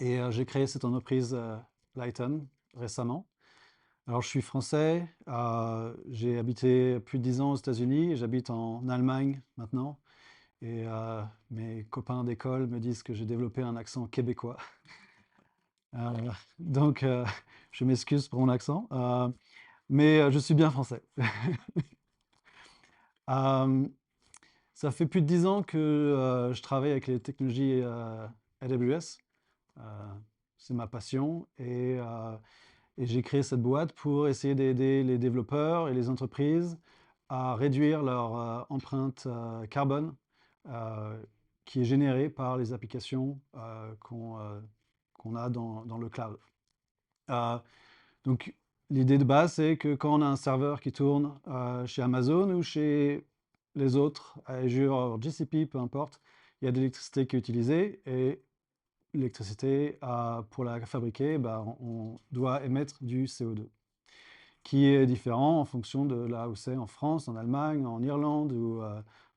Et j'ai créé cette entreprise Lighten récemment. Alors, je suis français, j'ai habité plus de 10 ans aux États-Unis, et j'habite en Allemagne maintenant. Et mes copains d'école me disent que j'ai développé un accent québécois. Donc, je m'excuse pour mon accent, mais je suis bien français. Euh, Ça fait plus de 10 ans que je travaille avec les technologies AWS. Euh, c'est ma passion et j'ai créé cette boîte pour essayer d'aider les développeurs et les entreprises à réduire leur empreinte carbone euh, qui est générée par les applications qu'on a dans le cloud. Euh, donc, l'idée de base, c'est que quand on a un serveur qui tourne chez Amazon ou chez les autres, Azure, GCP, peu importe, il y a de l'électricité qui est utilisée et l'électricité, pour la fabriquer, bah, on doit émettre du CO2, qui est différent en fonction de là où c'est, en France, en Allemagne, en Irlande ou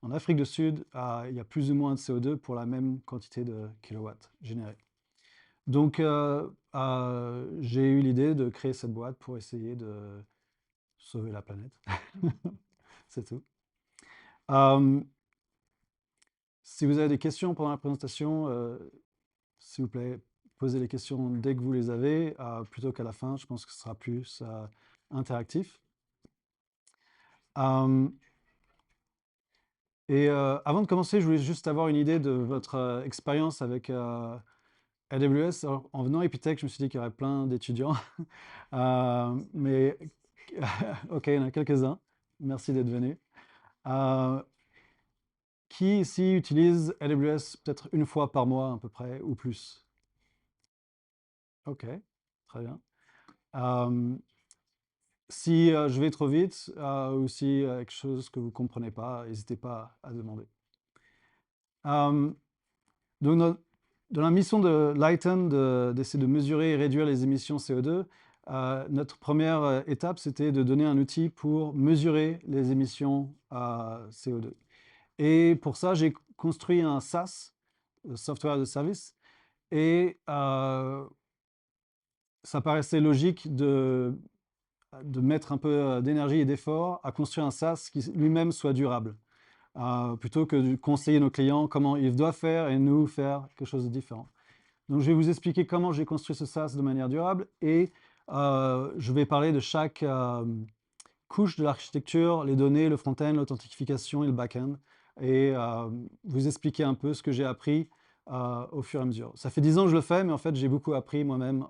en Afrique du Sud. Il y a plus ou moins de CO2 pour la même quantité de kilowatts générés. Donc, j'ai eu l'idée de créer cette boîte pour essayer de sauver la planète. C'est tout. Euh, Si vous avez des questions pendant la présentation, s'il vous plaît, posez les questions dès que vous les avez, plutôt qu'à la fin. Je pense que ce sera plus interactif. Euh, Avant de commencer, je voulais juste avoir une idée de votre expérience avec AWS. Alors, en venant à Epitech, je me suis dit qu'il y aurait plein d'étudiants. Mais ok, il y en a quelques-uns. Merci d'être venu. Euh, qui ici utilise AWS peut-être une fois par mois à peu près ou plus? Ok, très bien. Euh, Si je vais trop vite ou si quelque chose que vous ne comprenez pas, n'hésitez pas à demander. Euh, donc, dans la mission de Lighten d'essayer de mesurer et réduire les émissions CO2, notre première étape, c'était de donner un outil pour mesurer les émissions CO2. Et pour ça, j'ai construit un SaaS, Software as a Service, et ça paraissait logique de mettre un peu d'énergie et d'effort à construire un SaaS qui lui-même soit durable, plutôt que de conseiller nos clients comment ils doivent faire et nous faire quelque chose de différent. Donc je vais vous expliquer comment j'ai construit ce SaaS de manière durable et je vais parler de chaque couche de l'architecture, les données, le front-end, l'authentification et le back-end, et vous expliquer un peu ce que j'ai appris au fur et à mesure. Ça fait 10 ans que je le fais, mais en fait j'ai beaucoup appris moi-même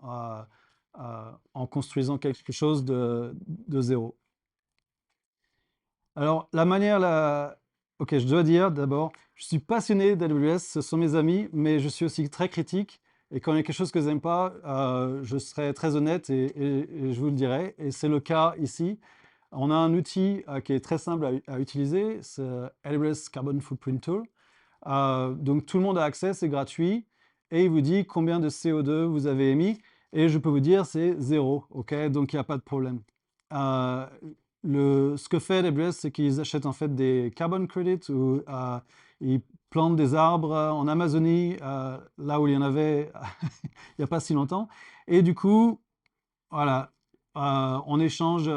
en construisant quelque chose de zéro. Alors, la manière, ok, je dois dire d'abord, je suis passionné d'AWS, ce sont mes amis, mais je suis aussi très critique. Et quand il y a quelque chose que je n'aime pas, je serai très honnête et je vous le dirai. Et c'est le cas ici. On a un outil qui est très simple à utiliser, c'est AWS Carbon Footprint Tool. Donc tout le monde a accès, c'est gratuit. Et il vous dit combien de CO2 vous avez émis. Et je peux vous dire, c'est zéro. Ok, donc il n'y a pas de problème. Euh, Ce que fait AWS, c'est qu'ils achètent en fait des carbon credits ou ils plantent des arbres en Amazonie, là où il y en avait il n'y a pas si longtemps. Et du coup, voilà, on échange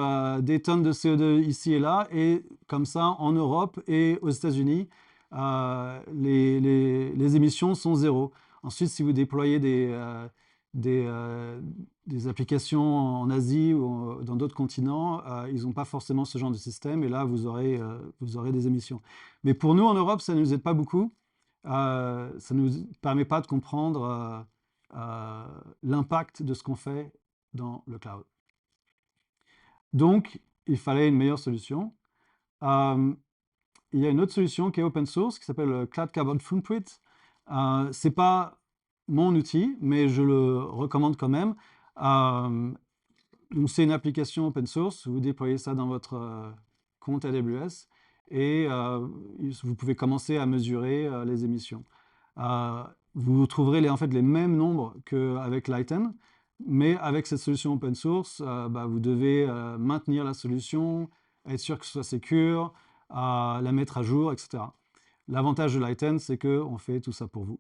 des tonnes de CO2 ici et là, et comme ça, en Europe et aux États-Unis, les émissions sont zéro. Ensuite, si vous déployez des, euh, des applications en Asie ou dans d'autres continents, ils n'ont pas forcément ce genre de système, et là, vous aurez des émissions. Mais pour nous, en Europe, ça ne nous aide pas beaucoup. Ça ne nous permet pas de comprendre l'impact de ce qu'on fait dans le cloud. Donc, il fallait une meilleure solution. Euh, il y a une autre solution qui est open source, qui s'appelle Cloud Carbon Footprint. Ce n'est pas mon outil, mais je le recommande quand même. Donc, c'est une application open source. Vous déployez ça dans votre compte AWS et vous pouvez commencer à mesurer les émissions. Vous trouverez en fait les mêmes nombres qu'avec Lighten, mais avec cette solution open source, vous devez maintenir la solution, être sûr que ce soit sécure, la mettre à jour, etc. L'avantage de Lighten, c'est qu'on fait tout ça pour vous.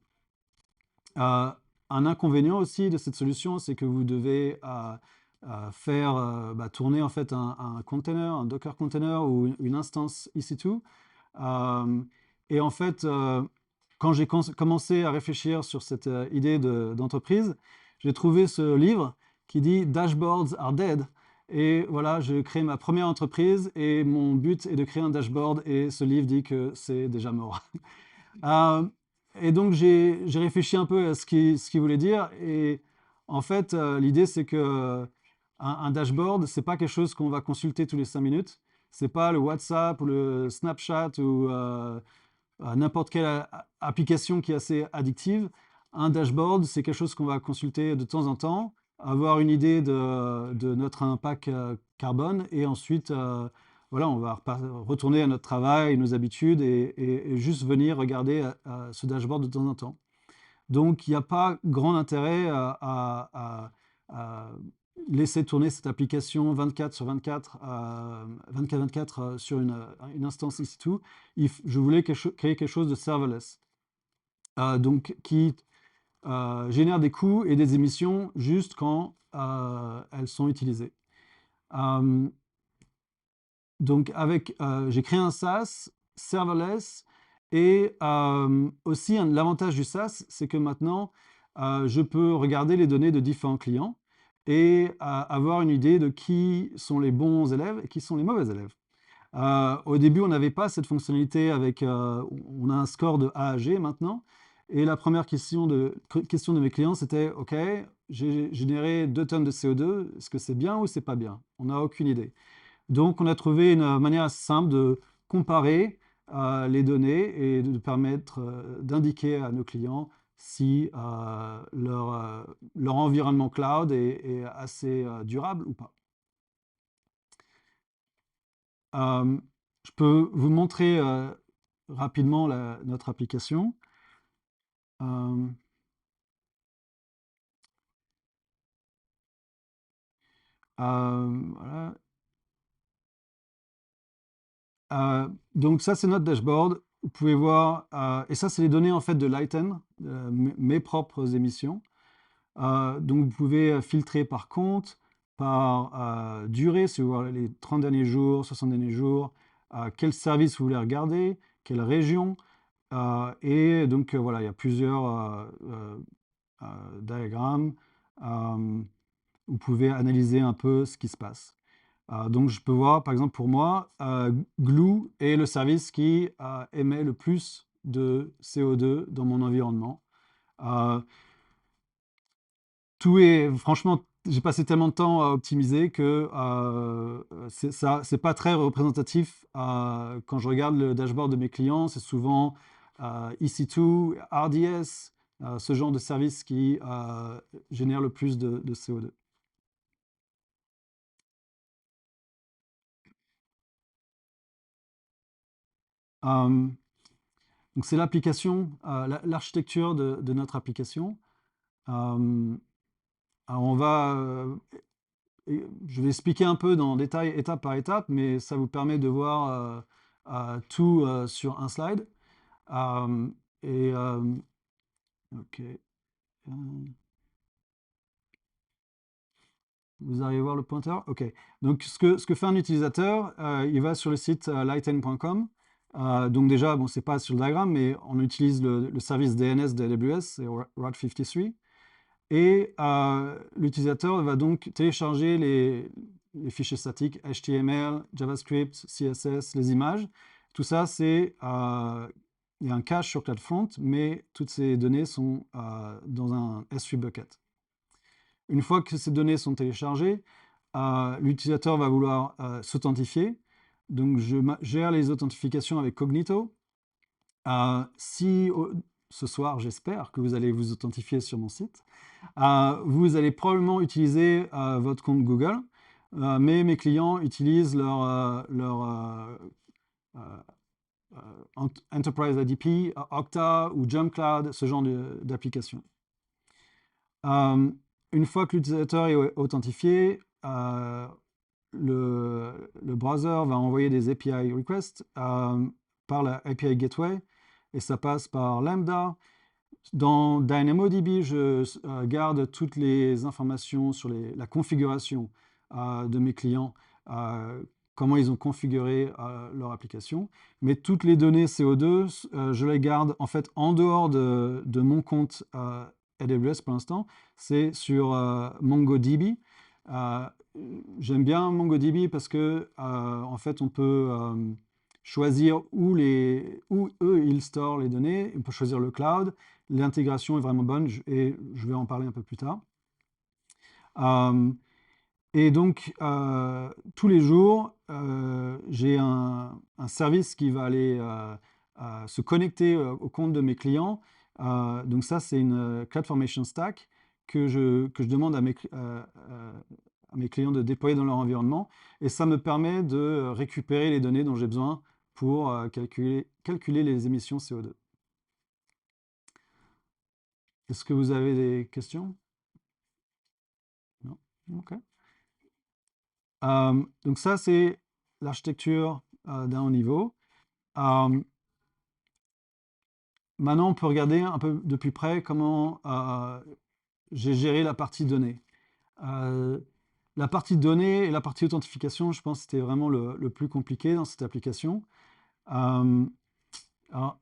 un inconvénient aussi de cette solution, c'est que vous devez faire tourner en fait un container, un Docker container ou une instance EC2. Euh, et en fait, quand j'ai commencé à réfléchir sur cette idée d'entreprise, j'ai trouvé ce livre qui dit Dashboards are dead. Et voilà, j'ai créé ma première entreprise et mon but est de créer un dashboard et ce livre dit que c'est déjà mort. Euh, et donc j'ai réfléchi un peu à ce qu'il voulait dire et en fait l'idée c'est que un dashboard c'est pas quelque chose qu'on va consulter tous les 5 minutes. C'est pas le WhatsApp ou le Snapchat ou n'importe quelle application qui est assez addictive. Un dashboard, c'est quelque chose qu'on va consulter de temps en temps, avoir une idée de notre impact carbone et ensuite, voilà, on va retourner à notre travail, nos habitudes et juste venir regarder ce dashboard de temps en temps. Donc, il n'y a pas grand intérêt à laisser tourner cette application 24 sur 24, 24 sur une instance EC2. Je voulais créer quelque chose de serverless, donc qui génère des coûts et des émissions juste quand elles sont utilisées. Donc, j'ai créé un SaaS serverless et aussi l'avantage du SaaS, c'est que maintenant, je peux regarder les données de différents clients et avoir une idée de qui sont les bons élèves et qui sont les mauvais élèves. Au début, on n'avait pas cette fonctionnalité on a un score de A à G maintenant. Et la première question de mes clients, c'était, OK, j'ai généré 2 tonnes de CO2, est-ce que c'est bien ou c'est pas bien? On n'a aucune idée. Donc, on a trouvé une manière assez simple de comparer les données et de permettre d'indiquer à nos clients si leur environnement cloud est assez durable ou pas. Je peux vous montrer rapidement notre application. Euh, voilà. Donc ça, c'est notre dashboard. Vous pouvez voir, et ça, c'est les données en fait de Lighten, mes propres émissions. Donc vous pouvez filtrer par compte, par durée, si vous voulez les 30 derniers jours, 60 derniers jours, quel service vous voulez regarder, quelle région. Et donc voilà, il y a plusieurs diagrammes. Vous pouvez analyser un peu ce qui se passe. Donc je peux voir, par exemple pour moi, Glue est le service qui émet le plus de CO2 dans mon environnement. Tout est, franchement, j'ai passé tellement de temps à optimiser que c'est pas très représentatif. Quand je regarde le dashboard de mes clients, c'est souvent EC2, RDS, ce genre de service qui génère le plus de CO2. Euh, donc c'est l'application, l'architecture de notre application. Alors je vais expliquer un peu dans détail étape par étape, mais ça vous permet de voir tout sur un slide. Euh, et ok. Vous arrivez à voir le pointeur? Ok. Donc ce que fait un utilisateur, il va sur le site lighten.com. Donc déjà, bon, c'est pas sur le diagramme, mais on utilise le service DNS de AWS, c'est Route 53. Et l'utilisateur va donc télécharger les fichiers statiques HTML, JavaScript, CSS, les images. Tout ça, il y a un cache sur CloudFront, mais toutes ces données sont dans un S3 bucket. Une fois que ces données sont téléchargées, l'utilisateur va vouloir s'authentifier. Donc, je gère les authentifications avec Cognito. Ce soir, j'espère que vous allez vous authentifier sur mon site, vous allez probablement utiliser votre compte Google, mais mes clients utilisent leur Enterprise ADP, Okta ou JumpCloud, ce genre d'application. Une fois que l'utilisateur est authentifié, le browser va envoyer des API requests par la API Gateway et ça passe par Lambda Dans DynamoDB, je garde toutes les informations sur la configuration de mes clients, euh, comment ils ont configuré leur application. Mais toutes les données CO2, je les garde en fait en dehors de mon compte AWS pour l'instant. C'est sur MongoDB. Euh, J'aime bien MongoDB parce que en fait, on peut choisir où eux ils storent les données. On peut choisir le cloud. L'intégration est vraiment bonne et je vais en parler un peu plus tard. Euh, et donc, tous les jours, j'ai un service qui va aller se connecter au compte de mes clients. Donc ça, c'est une CloudFormation Stack que je demande à mes clients de déployer dans leur environnement. Et ça me permet de récupérer les données dont j'ai besoin pour calculer les émissions CO2. Est-ce que vous avez des questions? Non? Ok. Donc ça, c'est l'architecture d'un haut niveau. Euh, Maintenant, on peut regarder un peu de plus près comment j'ai géré la partie données. Euh, la partie données et la partie authentification, je pense que c'était vraiment le plus compliqué dans cette application. Euh, alors,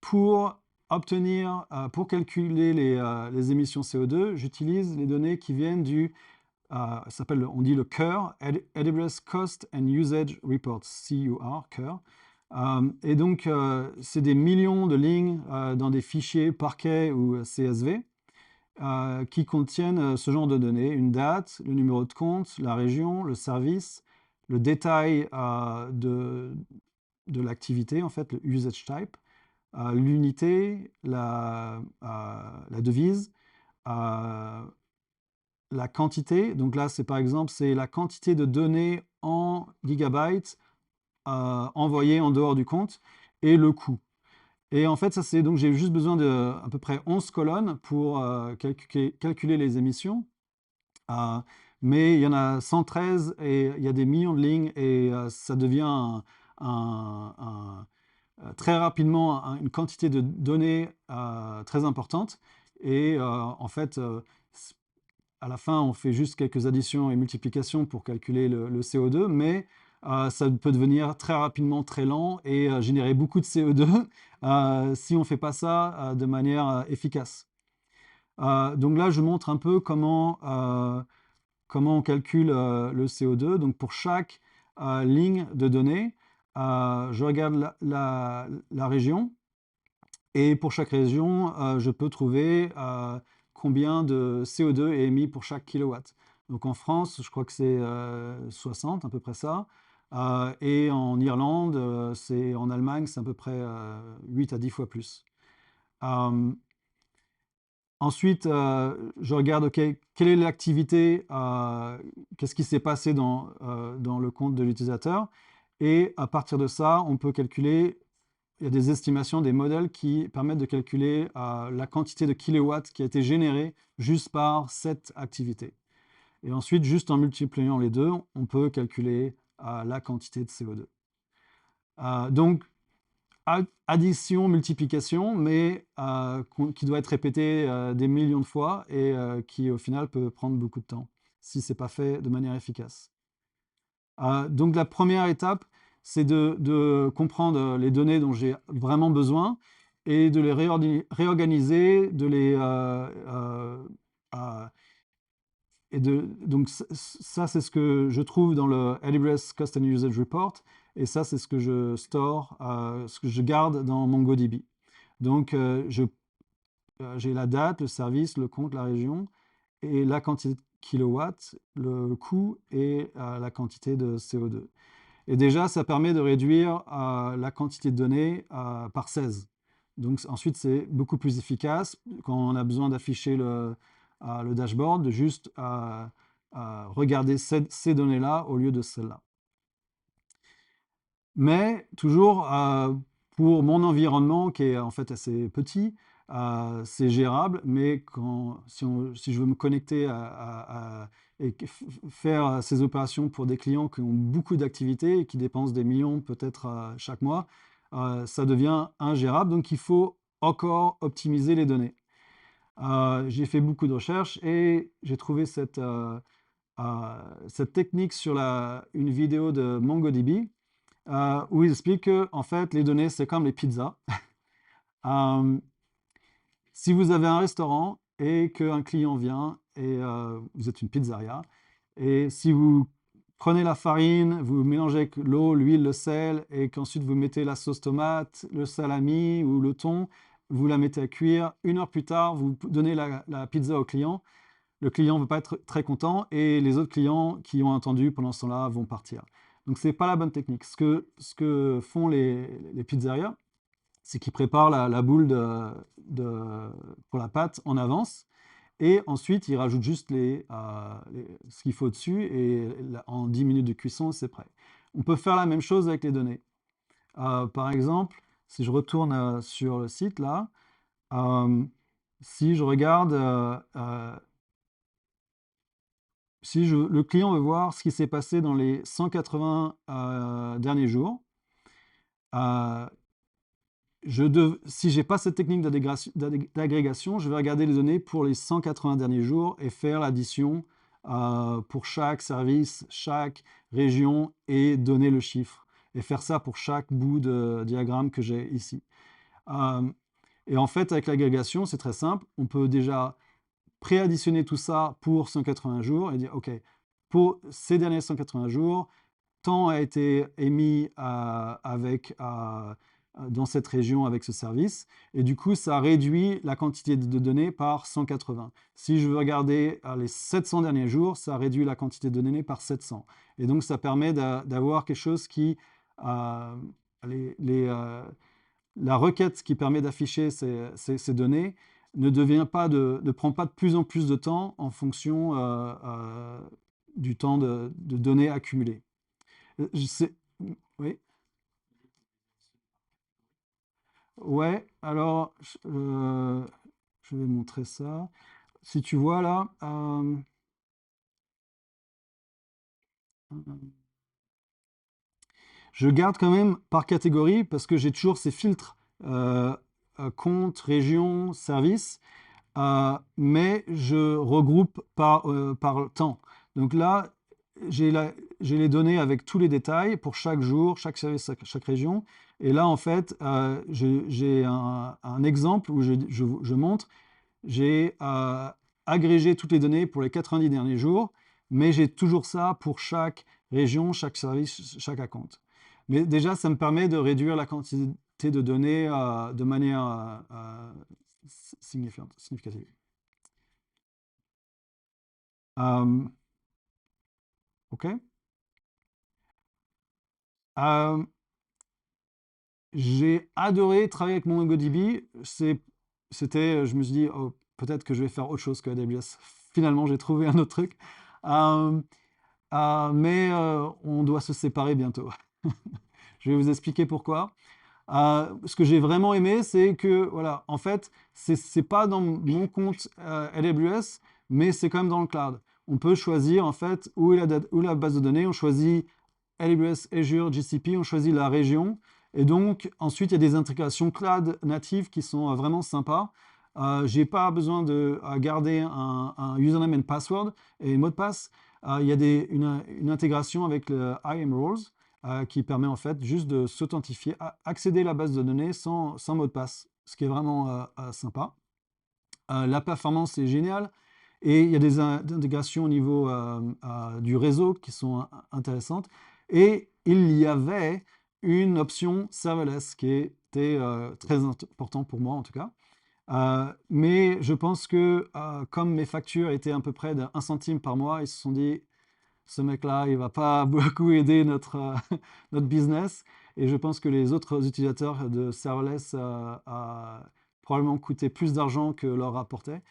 pour pour calculer les émissions CO2, j'utilise les données qui viennent on dit le CUR, AWS Cost and Usage Reports, CUR, CUR. Et donc, c'est des millions de lignes dans des fichiers Parquet ou CSV qui contiennent ce genre de données, une date, le numéro de compte, la région, le service, le détail de l'activité, en fait, le usage type, l'unité, la devise, la quantité. Donc là, c'est par exemple, c'est la quantité de données en gigabytes envoyées en dehors du compte et le coût. Et en fait, ça c'est donc j'ai juste besoin de à peu près 11 colonnes pour calculer les émissions. Euh, mais il y en a 113 et il y a des millions de lignes et ça devient très rapidement une quantité de données très importante. Et en fait, à la fin, on fait juste quelques additions et multiplications pour calculer le CO2, mais ça peut devenir très rapidement très lent et générer beaucoup de CO2 si on ne fait pas ça de manière efficace. Donc là, je montre un peu comment on calcule le CO2. Donc pour chaque ligne de données, je regarde la région et pour chaque région, je peux trouver combien de CO2 est émis pour chaque kilowatt. Donc en France, je crois que c'est 60, à peu près ça. Et en Irlande, en Allemagne, c'est à peu près 8 à 10 fois plus. Euh, Ensuite, je regarde, OK, quelle est l'activité, qu'est-ce qui s'est passé dans le compte de l'utilisateur. Et à partir de ça, on peut calculer, il y a des estimations, des modèles qui permettent de calculer la quantité de kilowatts qui a été générée juste par cette activité. Et ensuite, juste en multipliant les deux, on peut calculer la quantité de CO2. Donc, addition, multiplication, mais qui doit être répétée des millions de fois et qui au final peut prendre beaucoup de temps si ce n'est pas fait de manière efficace. Donc la première étape, c'est de comprendre les données dont j'ai vraiment besoin et de les réorganiser, donc ça, c'est ce que je trouve dans le AWS Cost and Usage Report, et ça, c'est ce que je store, ce que je garde dans MongoDB. Donc, j'ai la date, le service, le compte, la région, et la quantité de kilowatts, le coût et la quantité de CO2. Et déjà, ça permet de réduire la quantité de données par 16. Donc ensuite, c'est beaucoup plus efficace quand on a besoin d'afficher le dashboard, de juste regarder ces données-là au lieu de celles-là. Mais toujours, pour mon environnement qui est en fait assez petit, c'est gérable, mais si je veux me connecter et faire ces opérations pour des clients qui ont beaucoup d'activités et qui dépensent des millions peut-être chaque mois, ça devient ingérable, donc il faut encore optimiser les données. J'ai fait beaucoup de recherches et j'ai trouvé cette technique sur une vidéo de MongoDB où il explique que en fait, les données, c'est comme les pizzas. Euh, Si vous avez un restaurant et qu'un client vient et vous êtes une pizzeria, et si vous prenez la farine, vous mélangez avec l'eau, l'huile, le sel, et qu'ensuite vous mettez la sauce tomate, le salami ou le thon, vous la mettez à cuire, 1 heure plus tard, vous donnez la pizza au client, le client ne va pas être très content et les autres clients qui ont attendu pendant ce temps-là vont partir. Donc ce n'est pas la bonne technique. Ce que font les pizzerias, c'est qu'ils préparent la boule pour la pâte en avance et ensuite ils rajoutent juste ce qu'il faut dessus et en 10 minutes de cuisson, c'est prêt. On peut faire la même chose avec les données. Par exemple, si je retourne sur le site là, euh, si je regarde, si le client veut voir ce qui s'est passé dans les 180 derniers jours, euh, si je n'ai pas cette technique d'agrégation, je vais regarder les données pour les 180 derniers jours et faire l'addition pour chaque service, chaque région et donner le chiffre. Et faire ça pour chaque bout de diagramme que j'ai ici. Euh, et en fait, avec l'agrégation, c'est très simple. On peut déjà préadditionner tout ça pour 180 jours et dire, OK, pour ces derniers 180 jours, tant a été émis dans cette région avec ce service. Et du coup, ça réduit la quantité de données par 180. Si je veux regarder les 700 derniers jours, ça réduit la quantité de données par 700. Et donc, ça permet d'avoir quelque chose qui... euh, la requête qui permet d'afficher ces données ne prend pas de plus en plus de temps en fonction du temps de données accumulées. Je sais, oui, ouais, alors je vais montrer ça. Si tu vois là, je garde quand même par catégorie parce que j'ai toujours ces filtres compte, région, service. Mais je regroupe par temps. Donc là, j'ai j'ai les données avec tous les détails pour chaque jour, chaque service, chaque région. Et là, en fait, j'ai un exemple où je montre, j'ai agrégé toutes les données pour les 90 derniers jours, mais j'ai toujours ça pour chaque région, chaque service, chaque account. Mais déjà, ça me permet de réduire la quantité de données de manière significative. Euh, ok. Euh, j'ai adoré travailler avec MongoDB. Je me suis dit, oh, peut-être que je vais faire autre chose que AWS. Finalement, j'ai trouvé un autre truc. Euh, mais on doit se séparer bientôt. Je vais vous expliquer pourquoi. Ce que j'ai vraiment aimé, c'est que, voilà, en fait, c'est pas dans mon compte AWS, mais c'est quand même dans le cloud. On peut choisir, en fait, où est la base de données. On choisit AWS, Azure, GCP, on choisit la région. Et donc, ensuite, il y a des intégrations cloud natives qui sont vraiment sympas. Je n'ai pas besoin de garder un username and password et mot de passe. Il y a une intégration avec le IAM Roles qui permet en fait juste de s'authentifier, accéder à la base de données sans mot de passe, ce qui est vraiment sympa. La performance est géniale et il y a des intégrations au niveau du réseau qui sont intéressantes. Et il y avait une option serverless qui était très important pour moi en tout cas. Mais je pense que comme mes factures étaient à peu près d'1 centime par mois, ils se sont dit, ce mec-là, il ne va pas beaucoup aider notre business. Et je pense que les autres utilisateurs de serverless probablement coûté plus d'argent que leur rapportait.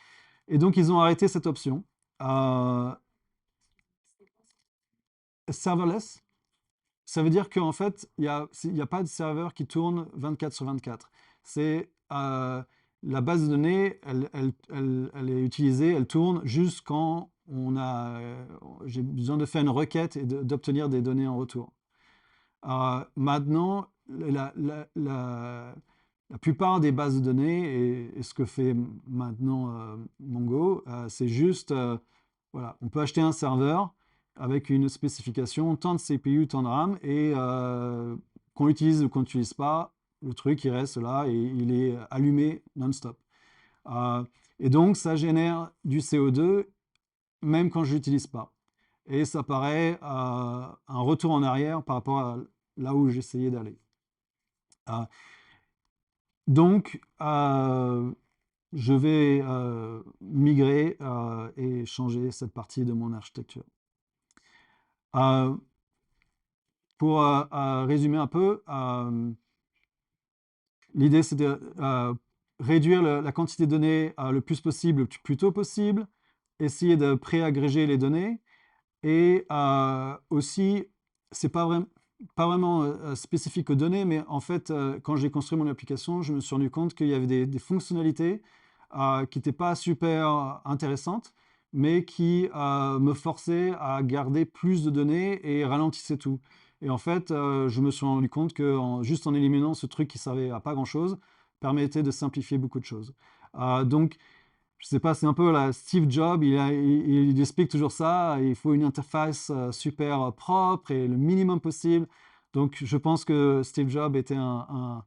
Et donc, ils ont arrêté cette option. Euh, Serverless, ça veut dire qu'en fait, il y a pas de serveur qui tourne 24 sur 24. C'est la base de données, elle est utilisée, elle tourne juste quand j'ai besoin de faire une requête et d'obtenir des données en retour. Maintenant, la plupart des bases de données et ce que fait maintenant Mongo, c'est juste, voilà, on peut acheter un serveur avec une spécification, tant de CPU, tant de RAM, et qu'on l'utilise ou qu'on ne l'utilise pas, le truc il reste là et il est allumé non-stop. Euh, et donc ça génère du CO2 même quand je ne l'utilise pas. Et ça paraît un retour en arrière par rapport à là où j'essayais d'aller. Euh, donc, je vais migrer et changer cette partie de mon architecture. Euh, pour résumer un peu, l'idée c'est de réduire la quantité de données le plus possible, le plus tôt possible, essayer de pré-agréger les données et aussi, c'est pas vraiment spécifique aux données, mais en fait, quand j'ai construit mon application, je me suis rendu compte qu'il y avait des fonctionnalités qui n'étaient pas super intéressantes, mais qui me forçaient à garder plus de données et ralentissaient tout. Et en fait, je me suis rendu compte que juste en éliminant ce truc qui servait à pas grand-chose, permettait de simplifier beaucoup de choses. Donc, je sais pas, c'est un peu la Steve Jobs, il explique toujours ça, il faut une interface super propre et le minimum possible. Donc je pense que Steve Jobs était un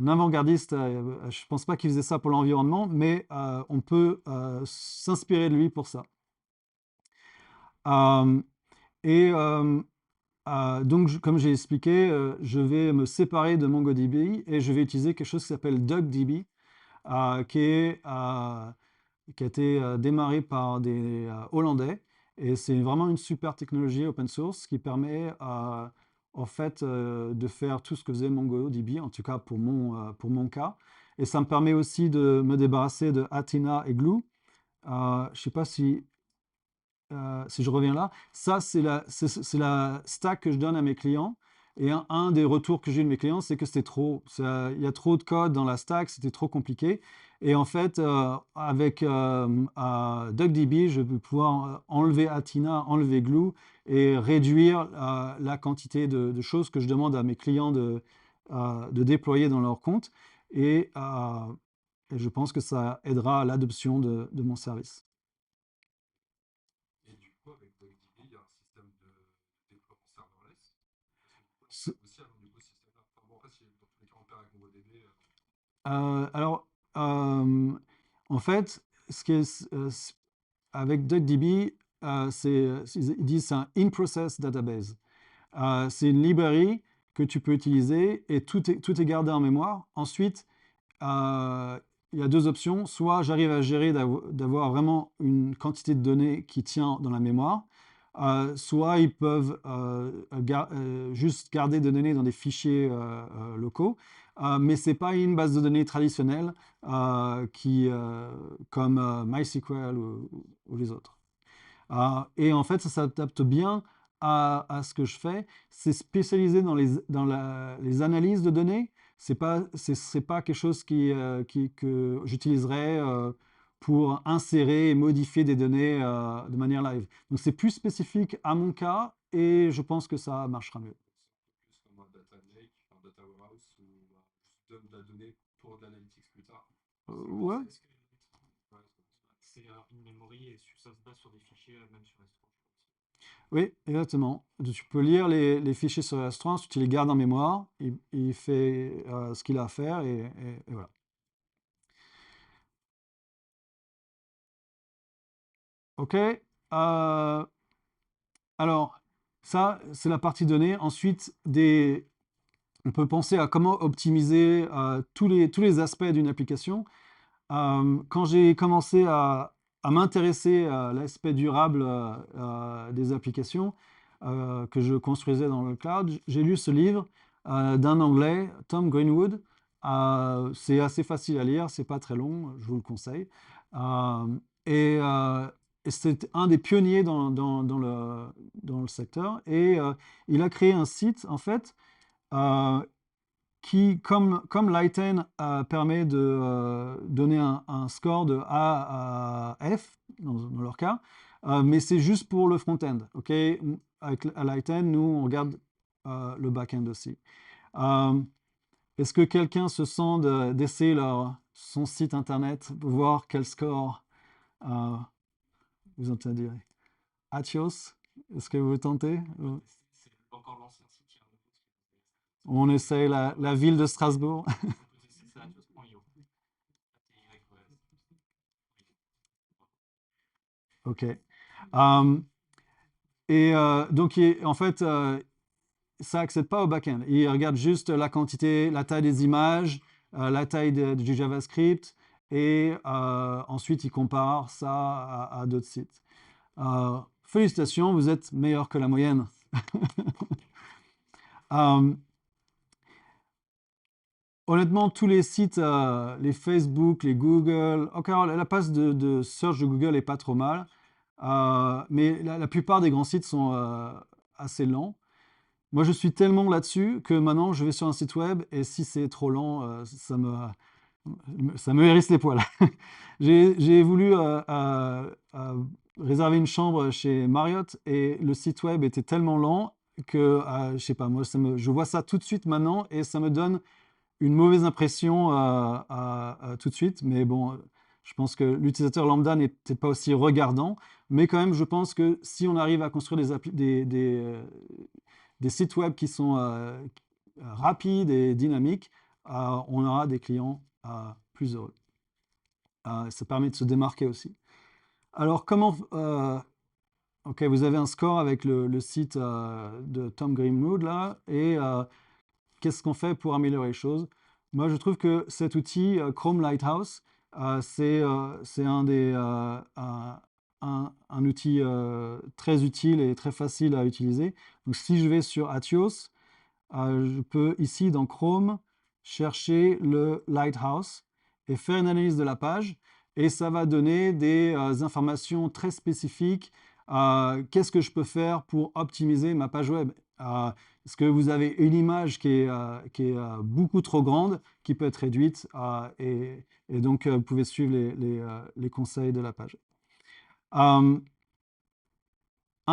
avant-gardiste, je pense pas qu'il faisait ça pour l'environnement, mais on peut s'inspirer de lui pour ça. Euh, et donc, comme j'ai expliqué, je vais me séparer de MongoDB et je vais utiliser quelque chose qui s'appelle DuckDB, qui est qui a été démarré par des Hollandais. Et c'est vraiment une super technologie open source qui permet en fait de faire tout ce que faisait MongoDB, en tout cas pour mon cas. Et ça me permet aussi de me débarrasser de Athena et Glue. Je ne sais pas si je reviens là. Ça, c'est la stack que je donne à mes clients. Et un des retours que j'ai eu de mes clients, c'est que c'était trop. Il y a trop de code dans la stack, c'était trop compliqué. Et en fait, avec DuckDB, je vais pouvoir enlever Athena, enlever Glue et réduire la quantité de choses que je demande à mes clients de déployer dans leur compte. Et je pense que ça aidera à l'adoption de mon service. Et du coup, avec DuckDB, il y a un système de déploiement serverless. Est-ce que Ce- c'est possible du coup, ce système-là? Enfin, bon, après, si dans tous les cas, on perd avec MongoDB. Alors, en fait, ce qui est, avec DuckDB, ils disent c'est un in-process database. C'est une librairie que tu peux utiliser et tout est gardé en mémoire. Ensuite, il y a deux options. Soit j'arrive à gérer d'avoir vraiment une quantité de données qui tient dans la mémoire, soit ils peuvent juste garder des données dans des fichiers locaux, mais ce n'est pas une base de données traditionnelle comme MySQL ou les autres. Et en fait, ça s'adapte bien à ce que je fais. C'est spécialisé les analyses de données. C'est pas quelque chose que j'utiliserais pour insérer et modifier des données de manière live. Donc c'est plus spécifique à mon cas et je pense que ça marchera mieux. C'est un peu plus comme un data lake, un data warehouse, où juste donne de la donnée pour de l'analytics plus tard. Ouais, Est-ce que ouais, c'est une memory et ça se base sur des fichiers, même sur S3, je crois aussi. oui, exactement. Tu peux lire les fichiers sur S3, tu les gardes en mémoire, il fait ce qu'il a à faire et voilà. OK. Alors, ça, c'est la partie donnée. Ensuite, on peut penser à comment optimiser tous les aspects d'une application. Quand j'ai commencé à m'intéresser à l'aspect durable des applications que je construisais dans le cloud, j'ai lu ce livre d'un Anglais, Tom Greenwood. C'est assez facile à lire, c'est pas très long, je vous le conseille. Euh, et euh, et c'est un des pionniers dans le secteur. Et il a créé un site, en fait, euh, qui, comme Lighten permet de donner un score de A à F, dans leur cas, mais c'est juste pour le front-end. Ok, avec Lighten, nous, on regarde le back-end aussi. Est-ce que quelqu'un se sent d'essayer son site internet pour voir quel score vous entendez? Atheos, est-ce que vous tentez? C'est encore l'ancien site qui est un nouveau site. On essaye la ville de Strasbourg. C'est atheos.io. Ok. Donc, en fait, ça n'accède pas au back-end. Il regarde juste la quantité, la taille des images, la taille du JavaScript, et ensuite il compare ça à d'autres sites. Félicitations, vous êtes meilleur que la moyenne. Honnêtement, tous les sites, les Facebook, les Google, encore la page de search de Google n'est pas trop mal, mais la plupart des grands sites sont assez lents. Moi, je suis tellement là-dessus que maintenant, je vais sur un site web et si c'est trop lent, ça me hérisse les poils. J'ai voulu réserver une chambre chez Marriott et le site web était tellement lent que, je sais pas, moi, je vois ça tout de suite maintenant et ça me donne une mauvaise impression tout de suite. Mais bon, je pense que l'utilisateur lambda n'est peut-être pas aussi regardant. Mais quand même, je pense que si on arrive à construire des sites web qui sont rapides et dynamiques, on aura des clients plus heureux. Ça permet de se démarquer aussi. Alors, ok, vous avez un score avec le site de Tom Greenwood là, et qu'est-ce qu'on fait pour améliorer les choses? Moi, je trouve que cet outil, Chrome Lighthouse, c'est un outil très utile et très facile à utiliser. Donc, si je vais sur Atheos, je peux ici dans Chrome chercher le Lighthouse et faire une analyse de la page. Et ça va donner des informations très spécifiques. Qu'est-ce que je peux faire pour optimiser ma page web? Est-ce que vous avez une image qui est beaucoup trop grande, qui peut être réduite, et donc vous pouvez suivre les conseils de la page. Un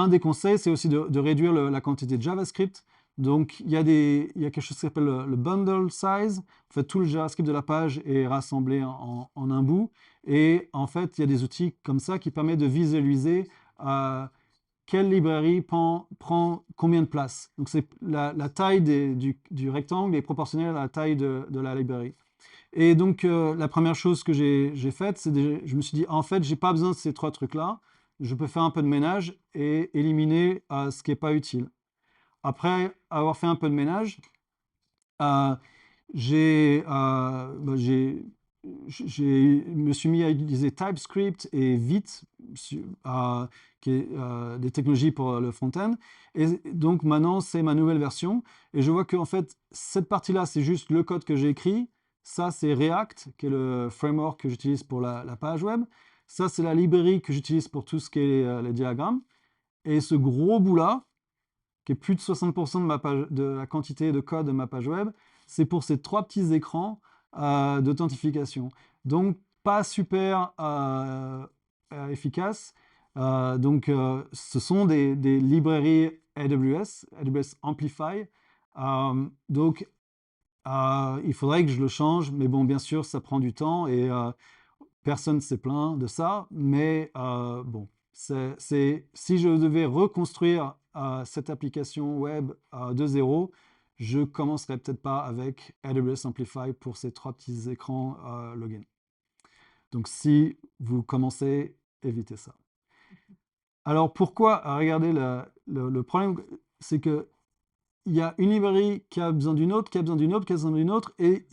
des conseils, c'est aussi de réduire la quantité de JavaScript. Donc, il y a quelque chose qui s'appelle le bundle size. En fait, tout le JavaScript de la page est rassemblé en un bout. Et en fait, il y a des outils comme ça qui permettent de visualiser quelle librairie prend combien de place. Donc, la taille du rectangle est proportionnelle à la taille de la librairie. Et donc, la première chose que j'ai faite, c'est je me suis dit, en fait, je n'ai pas besoin de ces trois trucs-là. Je peux faire un peu de ménage et éliminer ce qui n'est pas utile. Après avoir fait un peu de ménage, je me suis mis à utiliser TypeScript et Vite, qui est des technologies pour le front-end. Et donc maintenant, c'est ma nouvelle version. Et je vois qu'en fait, cette partie-là, c'est juste le code que j'ai écrit. Ça, c'est React, qui est le framework que j'utilise pour la page web. Ça, c'est la librairie que j'utilise pour tout ce qui est les diagrammes. Et ce gros bout-là, qui est plus de 60% de la quantité de code de ma page web, c'est pour ces trois petits écrans d'authentification. Donc, pas super efficace. Ce sont des librairies AWS Amplify. Donc, il faudrait que je le change, mais bon, bien sûr, ça prend du temps et personne ne s'est plaint de ça. Mais bon, si je devais reconstruire cette application web de zéro, je commencerai peut-être pas avec AWS Amplify pour ces trois petits écrans login. Donc, si vous commencez, évitez ça. Alors, pourquoi? Regardez, le problème, c'est que il y a une librairie qui a besoin d'une autre, qui a besoin d'une autre, qui a besoin d'une autre, et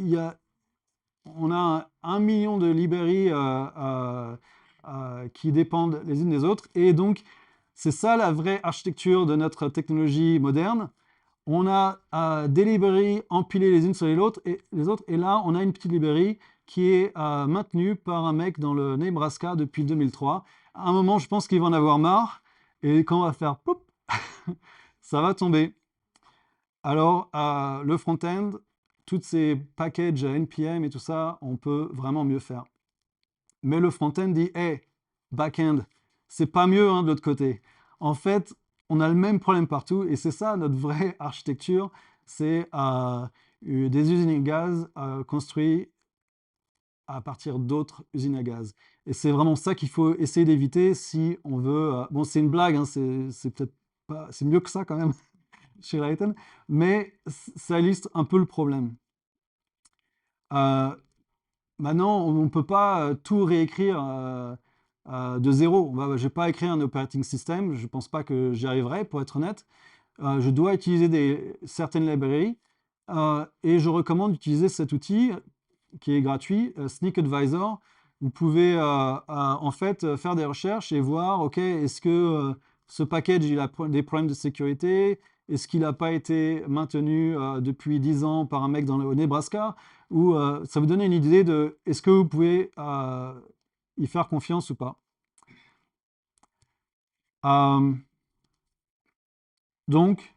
on a 1 million de librairies qui dépendent les unes des autres. Et donc, c'est ça la vraie architecture de notre technologie moderne. On a des librairies empilées les unes sur les autres, et là, on a une petite librairie qui est maintenue par un mec dans le Nebraska depuis 2003. À un moment, je pense qu'il va en avoir marre, et quand on va faire pop, ça va tomber. Alors, le front-end, toutes ces packages NPM et tout ça, on peut vraiment mieux faire. Mais le front-end dit, hey, back-end, c'est pas mieux hein, de l'autre côté. En fait, on a le même problème partout, et c'est ça notre vraie architecture, c'est des usines à gaz construites à partir d'autres usines à gaz. Et c'est vraiment ça qu'il faut essayer d'éviter si on veut. Bon, c'est une blague, hein, c'est peut-être pas, c'est mieux que ça quand même chez Raytheon, mais ça illustre un peu le problème. Euh, Maintenant, on ne peut pas tout réécrire de zéro. Je ne vais pas écrire un operating system, je ne pense pas que j'y arriverai, pour être honnête. Je dois utiliser certaines librairies et je recommande d'utiliser cet outil qui est gratuit, Sneak Advisor. Vous pouvez en fait faire des recherches et voir, ok, est-ce que ce package il a des problèmes de sécurité? Est-ce qu'il n'a pas été maintenu depuis 10 ans par un mec au Nebraska? Ou ça vous donne une idée de est-ce que vous pouvez y faire confiance ou pas. Donc,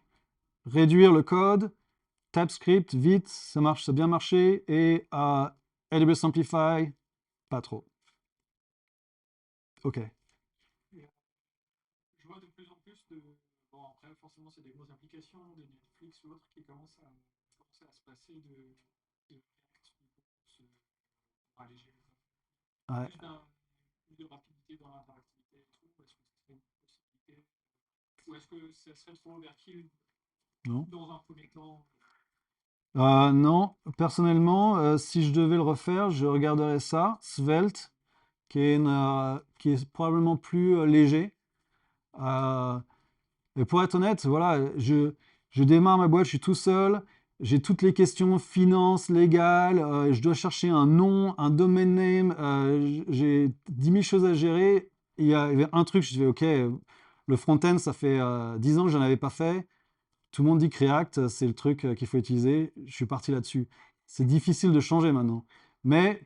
réduire le code, TypeScript, vite, ça marche, ça a bien marché, et AWS Amplify, pas trop. Ok. Je vois de plus en plus de. Bon, après, forcément, c'est des grosses applications, des Netflix ou autres qui commencent à se passer de React pour alléger les offres. Ouais. Plus de rapidité dans l'interactivité et tout. Est-ce que ce serait une possibilité? Ou est-ce que ça serait trop overkill Non. dans un premier temps? Non, personnellement, si je devais le refaire, je regarderais ça, Svelte, qui est probablement plus léger. Et pour être honnête, voilà, je démarre ma boîte, je suis tout seul, j'ai toutes les questions finances, légales, je dois chercher un nom, un domain name, j'ai 10 000 choses à gérer. Il y avait un truc, je disais, ok, le front-end, ça fait 10 ans que je n'en avais pas fait. Tout le monde dit que React, c'est le truc qu'il faut utiliser. Je suis parti là-dessus. C'est difficile de changer maintenant. Mais,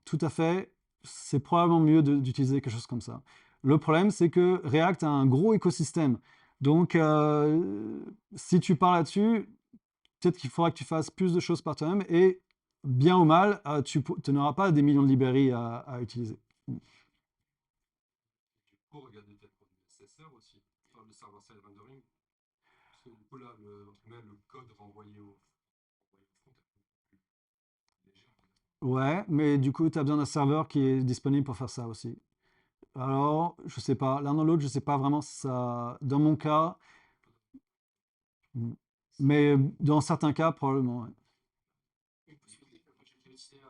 tout à fait, c'est probablement mieux d'utiliser quelque chose comme ça. Le problème, c'est que React a un gros écosystème. Donc, si tu pars là-dessus, peut-être qu'il faudra que tu fasses plus de choses par toi-même. Et, bien ou mal, tu n'auras pas des millions de librairies à utiliser. Du coup, regardez peut-être pour du SSR aussi, enfin, le server-side rendering. Parce que du coup, là, le code renvoyé au front est un peu plus léger. Ouais, mais du coup, tu as besoin d'un serveur qui est disponible pour faire ça aussi. Alors, je sais pas, l'un dans l'autre, je sais pas vraiment si ça. Dans mon cas, mais dans certains cas, probablement. Ouais. Une possibilité que moi j'ai déjà utilisée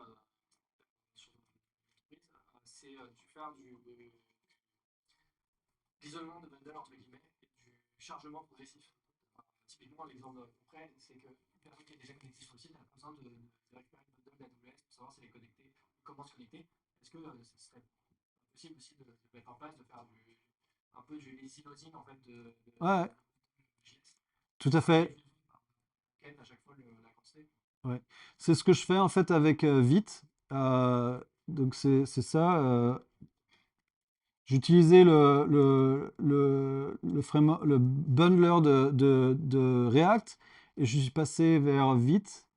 sur une entreprise, c'est de faire l'isolement de bundle entre guillemets et du chargement progressif. Typiquement, l'exemple concret, c'est qu'une personne qui est déjà connectée sur le site, elle a besoin de récupérer le bundle d'AWS pour savoir si elle est connectée, comment se connecter. Est-ce que ce serait possible aussi de mettre en place, de faire un peu du easy loading en fait Ouais, JS tout à fait. à chaque fois la quantité. Ouais. C'est ce que je fais en fait avec Vite. Donc c'est ça. J'utilisais le bundler de React et je suis passé vers Vite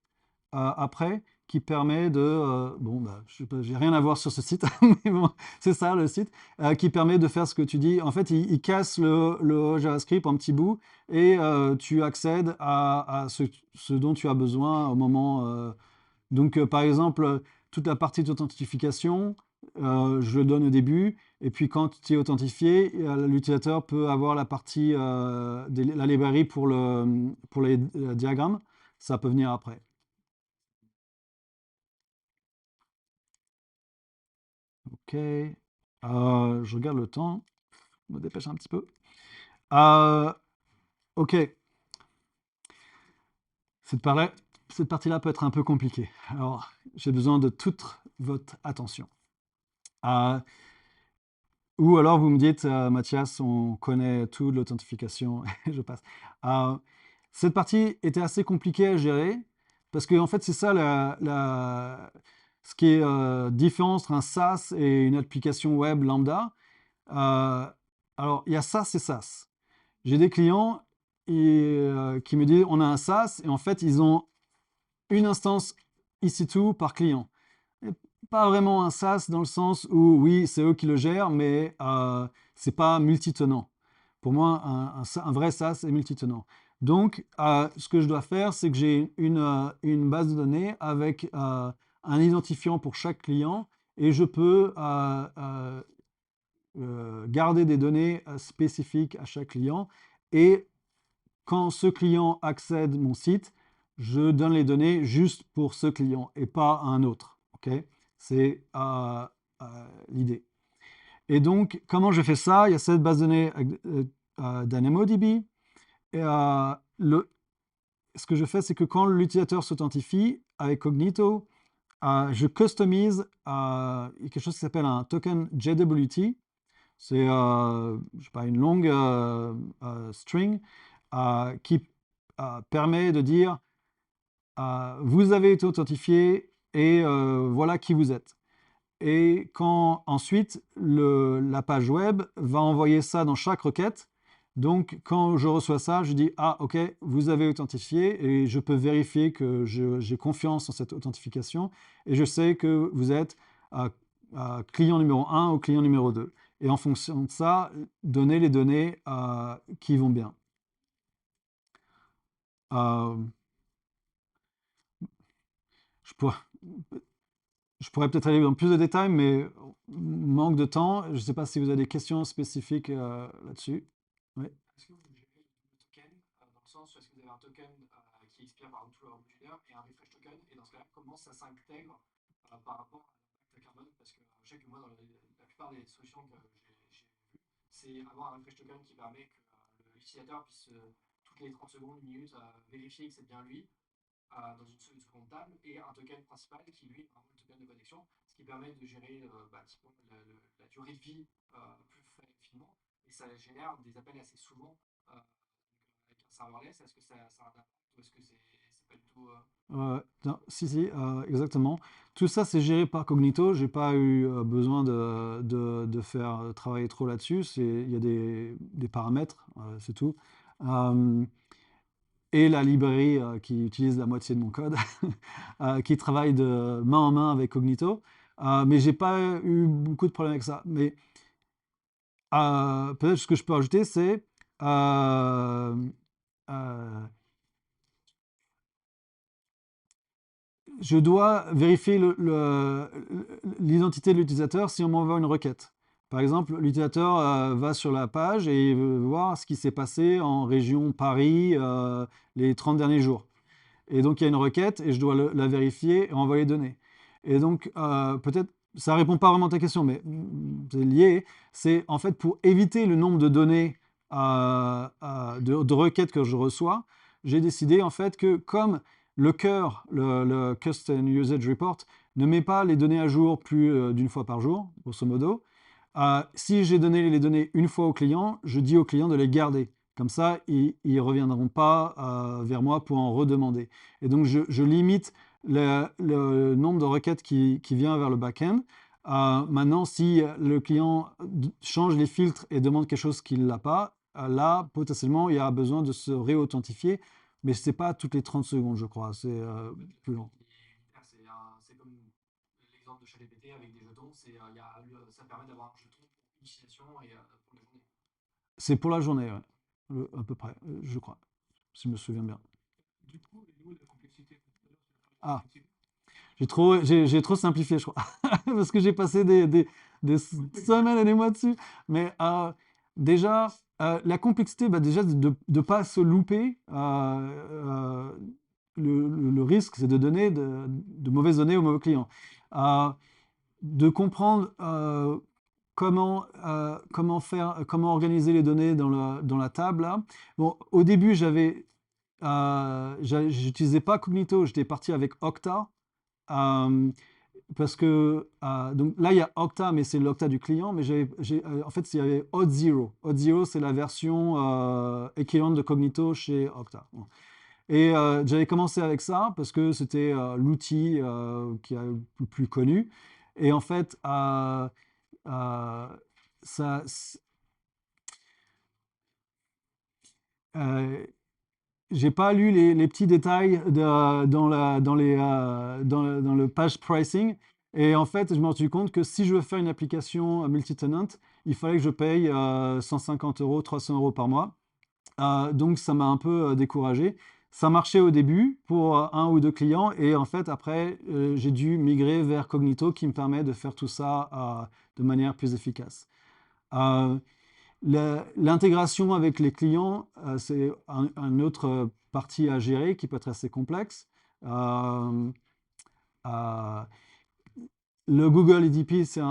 après, qui permet de... bon, bah, je sais pas, j'ai rien à voir sur ce site, mais bon, c'est ça le site, qui permet de faire ce que tu dis. En fait, il casse le JavaScript en petits bouts et tu accèdes à ce dont tu as besoin au moment... donc, par exemple, toute la partie d'authentification, je le donne au début, et puis quand tu es authentifié, l'utilisateur peut avoir la partie, la librairie pour les diagrammes, ça peut venir après. Ok. Je regarde le temps. Je me dépêche un petit peu. Ok. Cette partie-là peut être un peu compliquée. Alors, j'ai besoin de toute votre attention. Ou alors vous me dites, Mathias, on connaît tout de l'authentification, et je passe. Cette partie était assez compliquée à gérer, parce que en fait, c'est ça ce qui est différent entre un SaaS et une application web lambda. Alors, il y a SaaS et SaaS. J'ai des clients qui me disent, on a un SaaS, et en fait, ils ont une instance EC2 par client. Et pas vraiment un SaaS dans le sens où, oui, c'est eux qui le gèrent, mais c'est pas multi-tenant. Pour moi, un vrai SaaS est multitenant. Donc, ce que je dois faire, c'est que j'ai une base de données avec un identifiant pour chaque client et je peux garder des données spécifiques à chaque client. Et quand ce client accède à mon site, je donne les données juste pour ce client et pas à un autre. Ok, c'est l'idée. Et donc, comment je fais ça? Il y a cette base de données DynamoDB. Et, ce que je fais, c'est que quand l'utilisateur s'authentifie avec Cognito, je customise quelque chose qui s'appelle un token JWT. C'est je sais pas, une longue string qui permet de dire vous avez été authentifié et voilà qui vous êtes. Et quand ensuite la page web va envoyer ça dans chaque requête. Donc quand je reçois ça, je dis ah ok, vous avez authentifié et je peux vérifier que j'ai confiance en cette authentification et je sais que vous êtes client numéro 1 ou client numéro 2. Et en fonction de ça, donner les données qui vont bien. Je pourrais peut-être aller dans plus de détails, mais manque de temps. Je ne sais pas si vous avez des questions spécifiques là-dessus. Oui. Est-ce que vous gérez le token dans le sens où est-ce que vous avez un token qui expire par exemple tout le modulaire et un refresh token et dans ce cas-là, comment ça s'intègre par rapport à l'impact carbone? Parce que je sais que moi, dans la plupart des solutions que j'ai vues, c'est avoir un refresh token qui permet que l'utilisateur puisse toutes les 30 secondes, une minute, vérifier que c'est bien lui dans une seconde table et un token principal qui lui est vraiment le token de connexion, ce qui permet de gérer la durée de vie plus finement et ça génère des appels assez souvent avec un serverless. Est-ce que ça a un impact ou est-ce que c'est pas du tout non, si, exactement. Tout ça, c'est géré par Cognito. J'ai pas eu besoin de faire travailler trop là-dessus. Il y a des paramètres, c'est tout. Et la librairie qui utilise la moitié de mon code, qui travaille de main en main avec Cognito. Mais j'ai pas eu beaucoup de problèmes avec ça. Mais peut-être ce que je peux ajouter, c'est je dois vérifier l'identité de l'utilisateur si on m'envoie une requête. Par exemple, l'utilisateur va sur la page et veut voir ce qui s'est passé en région Paris les 30 derniers jours. Et donc, il y a une requête et je dois la vérifier et envoyer les données. Et donc, peut-être, ça ne répond pas vraiment à ta question, mais c'est lié. C'est en fait pour éviter le nombre de données de requêtes que je reçois, j'ai décidé en fait que comme le cœur, le Custom Usage Report, ne met pas les données à jour plus d'une fois par jour, grosso modo, si j'ai donné les données une fois au client, je dis au client de les garder. Comme ça, ils ne reviendront pas vers moi pour en redemander. Et donc, je limite le nombre de requêtes qui vient vers le back-end. Maintenant, si le client change les filtres et demande quelque chose qu'il n'a pas, là, potentiellement, il y a besoin de se réauthentifier. Mais ce n'est pas toutes les 30 secondes, je crois. C'est plus long. C'est comme l'exemple de ChatGPT avec des jetons. Ça permet d'avoir un jeton pour une utilisation et pour la journée. C'est pour la journée, ouais. À peu près, je crois, si je me souviens bien. Du coup, il est où la complexité? Ah, j'ai trop simplifié, je crois, parce que j'ai passé des semaines et des mois dessus. Mais déjà, la complexité, déjà de ne pas se louper. Le risque, c'est de donner de mauvaises données aux mauvais clients. De comprendre comment organiser les données dans la table. Là. Bon, au début, j'utilisais pas Cognito, j'étais parti avec Okta. Parce que donc là, il y a Okta, mais c'est l'Okta du client. Mais en fait, il y avait Auth0. Auth0, c'est la version équivalente de Cognito chez Okta. Bon. Et j'avais commencé avec ça parce que c'était l'outil qui est le plus connu. Et en fait, ça, j'ai pas lu les petits détails dans le page pricing, Et en fait, je me suis rendu compte que si je veux faire une application multi-tenant, il fallait que je paye 150 euros, 300 euros par mois. Donc ça m'a un peu découragé. Ça marchait au début pour un ou deux clients et en fait après j'ai dû migrer vers Cognito qui me permet de faire tout ça de manière plus efficace. Euh, L'intégration avec les clients, c'est un autre partie à gérer qui peut être assez complexe. Euh, euh, le Google EDP, c'est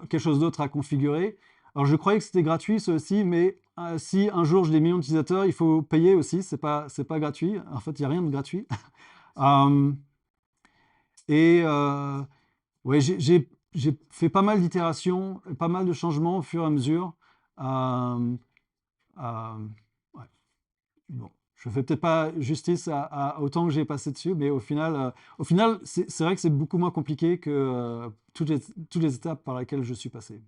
quelque chose d'autre à configurer. Alors, je croyais que c'était gratuit, ça aussi, mais si un jour j'ai des millions d'utilisateurs, il faut payer aussi. C'est pas gratuit. En fait, il n'y a rien de gratuit. Euh, et ouais, j'ai fait pas mal d'itérations, pas mal de changements au fur et à mesure. Euh, euh, ouais. Bon, je fais peut-être pas justice à autant que j'ai passé dessus, mais au final c'est vrai que c'est beaucoup moins compliqué que toutes les étapes par lesquelles je suis passé.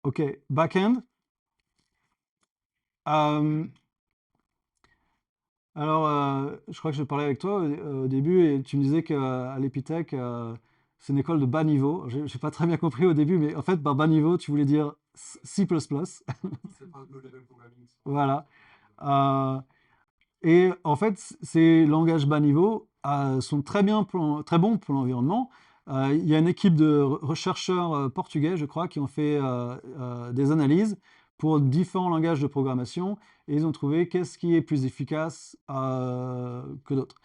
Ok, back-end. Euh, alors, je crois que je parlais avec toi au début et tu me disais qu'à l'Epitech, c'est une école de bas niveau. J'ai pas très bien compris au début, mais en fait, par bas niveau, tu voulais dire C++. C'est pas le level programming. Voilà. Euh, Et en fait, ces langages bas niveau sont très bons pour l'environnement. Il y a une équipe de chercheurs portugais, je crois, qui ont fait des analyses pour différents langages de programmation et ils ont trouvé qu'est-ce qui est plus efficace que d'autres.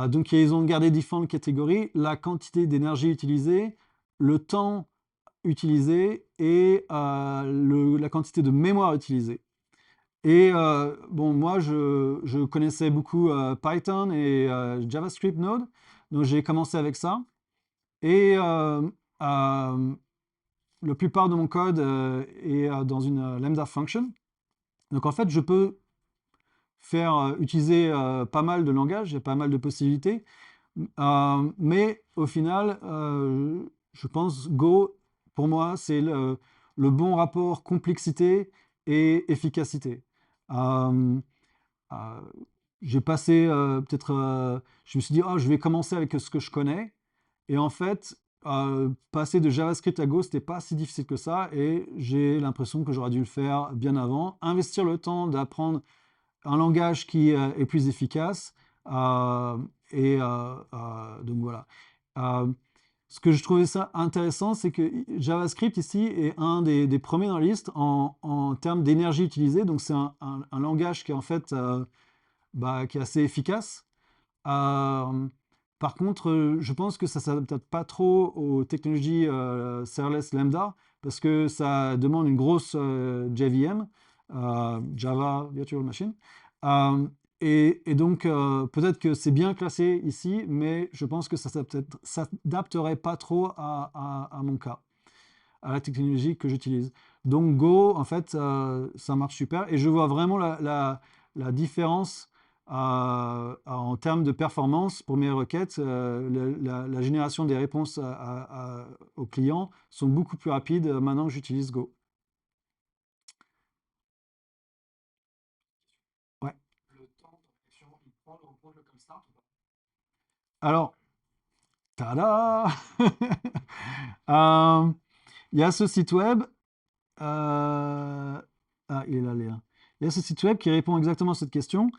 Donc, ils ont gardé différentes catégories, la quantité d'énergie utilisée, le temps utilisé et la quantité de mémoire utilisée. Et bon, moi, je connaissais beaucoup Python et JavaScript Node, donc j'ai commencé avec ça. Et euh, la plupart de mon code est dans une Lambda function. Donc en fait, je peux faire utiliser pas mal de langages, il y a pas mal de possibilités. Mais au final, je pense Go, pour moi, c'est le bon rapport complexité et efficacité. Euh, euh, j'ai passé peut-être, je me suis dit, oh, je vais commencer avec ce que je connais. Et en fait, passer de JavaScript à Go, c'était pas si difficile que ça. Et j'ai l'impression que j'aurais dû le faire bien avant. Investir le temps d'apprendre un langage qui est plus efficace. Euh, donc voilà. Euh, Ce que je trouvais ça intéressant, c'est que JavaScript ici est un des premiers dans la liste en termes d'énergie utilisée. Donc c'est un langage qui est en fait qui est assez efficace. Euh, Par contre, je pense que ça ne s'adapte pas trop aux technologies serverless lambda parce que ça demande une grosse JVM, Java Virtual Machine. Euh, et donc, peut-être que c'est bien classé ici, mais je pense que ça s'adapterait pas trop à mon cas, à la technologie que j'utilise. Donc, Go, en fait, ça marche super. Et je vois vraiment la différence en termes de performance pour mes requêtes. La génération des réponses aux clients sont beaucoup plus rapides maintenant que j'utilise Go. Ouais. Le temps de réaction, il prend en compte le cold start ou pas? Alors, tada! Euh, Il y a ce site web. Il est là, Léa. Il y a ce site web qui répond exactement à cette question.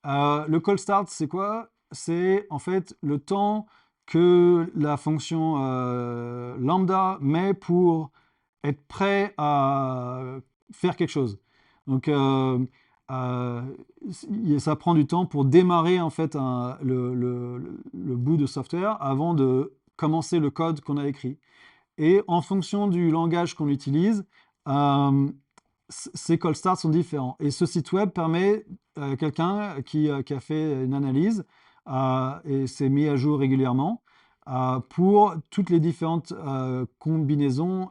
Le call start, c'est quoi? C'est en fait le temps que la fonction lambda met pour être prêt à faire quelque chose. Donc, euh, ça prend du temps pour démarrer en fait le bout de software avant de commencer le code qu'on a écrit. Et en fonction du langage qu'on utilise, euh, ces call starts sont différents. Et ce site web permet à quelqu'un qui a fait une analyse et s'est mis à jour régulièrement pour toutes les différentes combinaisons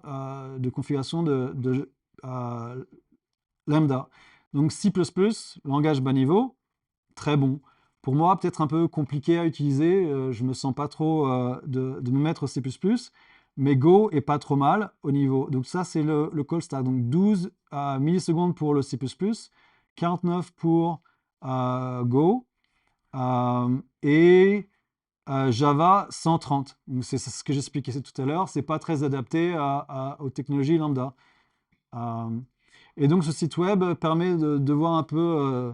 de configuration de Lambda. Donc C++, langage bas niveau, très bon. Pour moi, peut-être un peu compliqué à utiliser. Je ne me sens pas trop de me mettre au C++, mais Go est pas trop mal au niveau. Donc ça, c'est le call start. Donc 12 millisecondes pour le C++, 49 pour Go. Et Java 130. Donc, c'est ce que j'expliquais tout à l'heure. C'est pas très adapté aux technologies lambda. Et donc, ce site web permet de voir un peu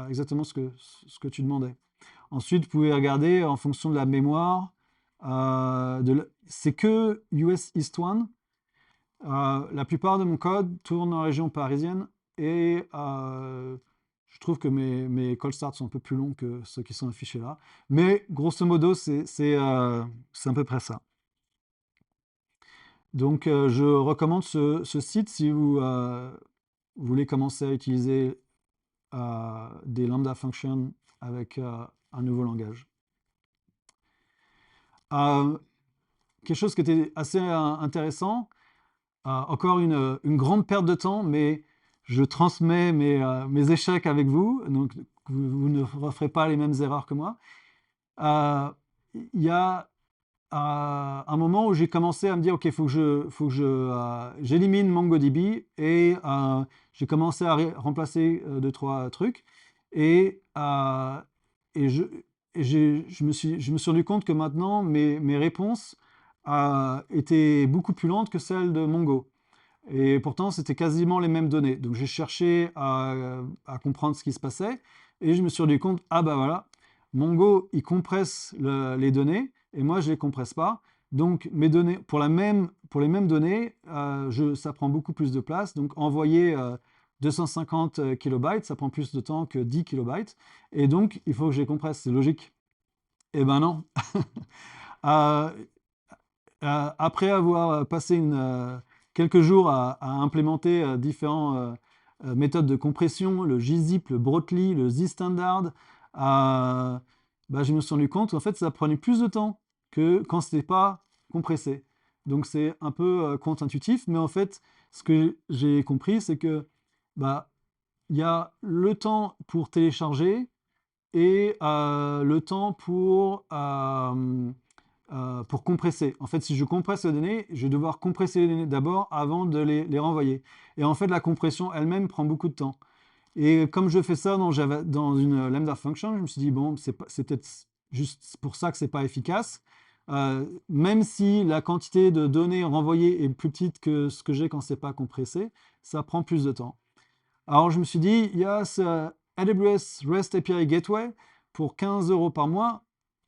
exactement ce que tu demandais. Ensuite, vous pouvez regarder en fonction de la mémoire. C'est que US East 1. La plupart de mon code tourne en région parisienne et je trouve que mes call starts sont un peu plus longs que ceux qui sont affichés là. Mais grosso modo, c'est à peu près ça. Donc, je recommande ce site si vous voulez commencer à utiliser des lambda functions avec un nouveau langage. Quelque chose qui était assez intéressant, encore une grande perte de temps, mais je transmets mes échecs avec vous, donc vous ne referez pas les mêmes erreurs que moi. Il y a un moment où j'ai commencé à me dire, OK, il faut que j'élimine MongoDB, et j'ai commencé à remplacer 2-3 trucs, et je, je me suis rendu compte que maintenant, mes réponses étaient beaucoup plus lentes que celles de Mongo. Et pourtant, c'était quasiment les mêmes données. Donc, j'ai cherché à comprendre ce qui se passait, et je me suis rendu compte, ah bah voilà, Mongo, il compresse les données, et moi, je ne les compresse pas. Donc, mes données, pour les mêmes données, ça prend beaucoup plus de place. Donc, envoyer 250 kilobytes, ça prend plus de temps que 10 kilobytes. Et donc, il faut que je les compresse. C'est logique. Eh ben non. Après avoir passé quelques jours à implémenter différentes méthodes de compression, le gzip, le brotli, le zstandard, je me suis rendu compte qu'en fait ça prenait plus de temps que quand ce n'était pas compressé. Donc c'est un peu contre-intuitif, mais en fait ce que j'ai compris, c'est que il y a le temps pour télécharger et le temps pour compresser. En fait, si je compresse les données, je vais devoir compresser les données d'abord avant de les renvoyer. Et en fait, la compression elle-même prend beaucoup de temps. Et comme je fais ça dans une lambda function, je me suis dit, bon, c'est peut-être juste pour ça que c'est pas efficace. Même si la quantité de données renvoyées est plus petite que ce que j'ai quand c'est pas compressé, ça prend plus de temps. Alors je me suis dit, il y a ce AWS REST API Gateway pour 15 € par mois,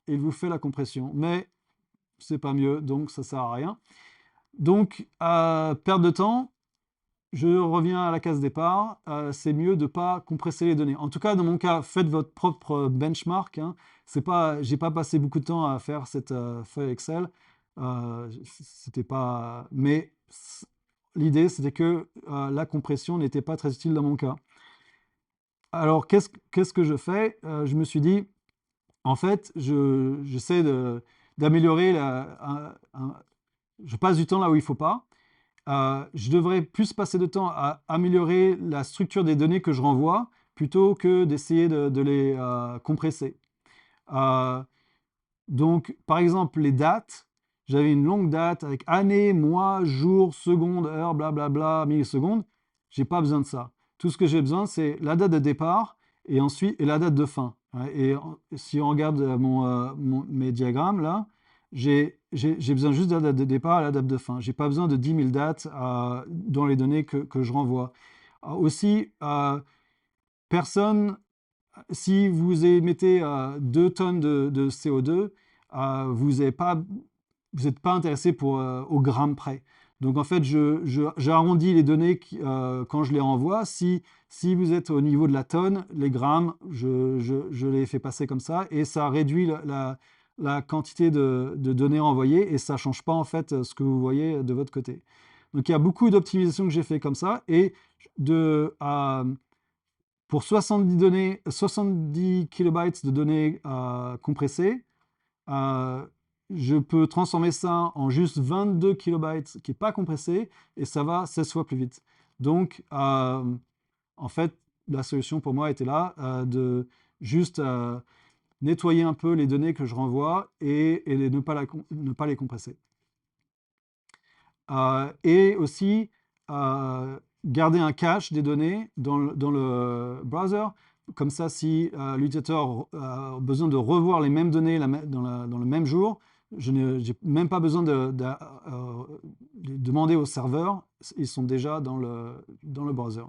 et il vous fait la compression. Mais c'est pas mieux, donc ça sert à rien. Donc, perte de temps, je reviens à la case départ, c'est mieux de ne pas compresser les données. En tout cas, dans mon cas, faites votre propre benchmark. Hein. J'ai pas passé beaucoup de temps à faire cette feuille Excel. C'était pas. Mais l'idée, c'était que la compression n'était pas très utile dans mon cas. Alors, qu'est-ce que je fais? Je me suis dit, en fait, j'essaie d'améliorer je passe du temps là où il ne faut pas. Je devrais plus passer de temps à améliorer la structure des données que je renvoie plutôt que d'essayer de les compresser. Donc, par exemple, les dates, j'avais une longue date avec année, mois, jour, seconde, heure, blablabla, millisecondes. Je n'ai pas besoin de ça. Tout ce que j'ai besoin, c'est la date de départ et la date de fin. Et si on regarde mes diagrammes là, j'ai besoin juste de la date de départ et la date de fin. Je n'ai pas besoin de 10 000 dates dans les données que je renvoie. Aussi, si vous émettez 2 tonnes de CO2, vous n'êtes pas intéressé au gramme près. Donc en fait, j'arrondis les données quand je les renvoie. Si vous êtes au niveau de la tonne, les grammes, je les fais passer comme ça, et ça réduit la quantité de données renvoyées, et ça ne change pas en fait ce que vous voyez de votre côté. Donc il y a beaucoup d'optimisations que j'ai fait comme ça, et pour 70 kilobytes de données compressées, je peux transformer ça en juste 22 kilobytes qui n'est pas compressé, et ça va 16 fois plus vite. Donc, en fait, la solution pour moi était là, de juste nettoyer un peu les données que je renvoie et ne pas les compresser. Et aussi, garder un cache des données dans le browser comme ça, si l'utilisateur a besoin de revoir les mêmes données dans le même jour, je n'ai même pas besoin de demander au serveur, ils sont déjà dans le browser.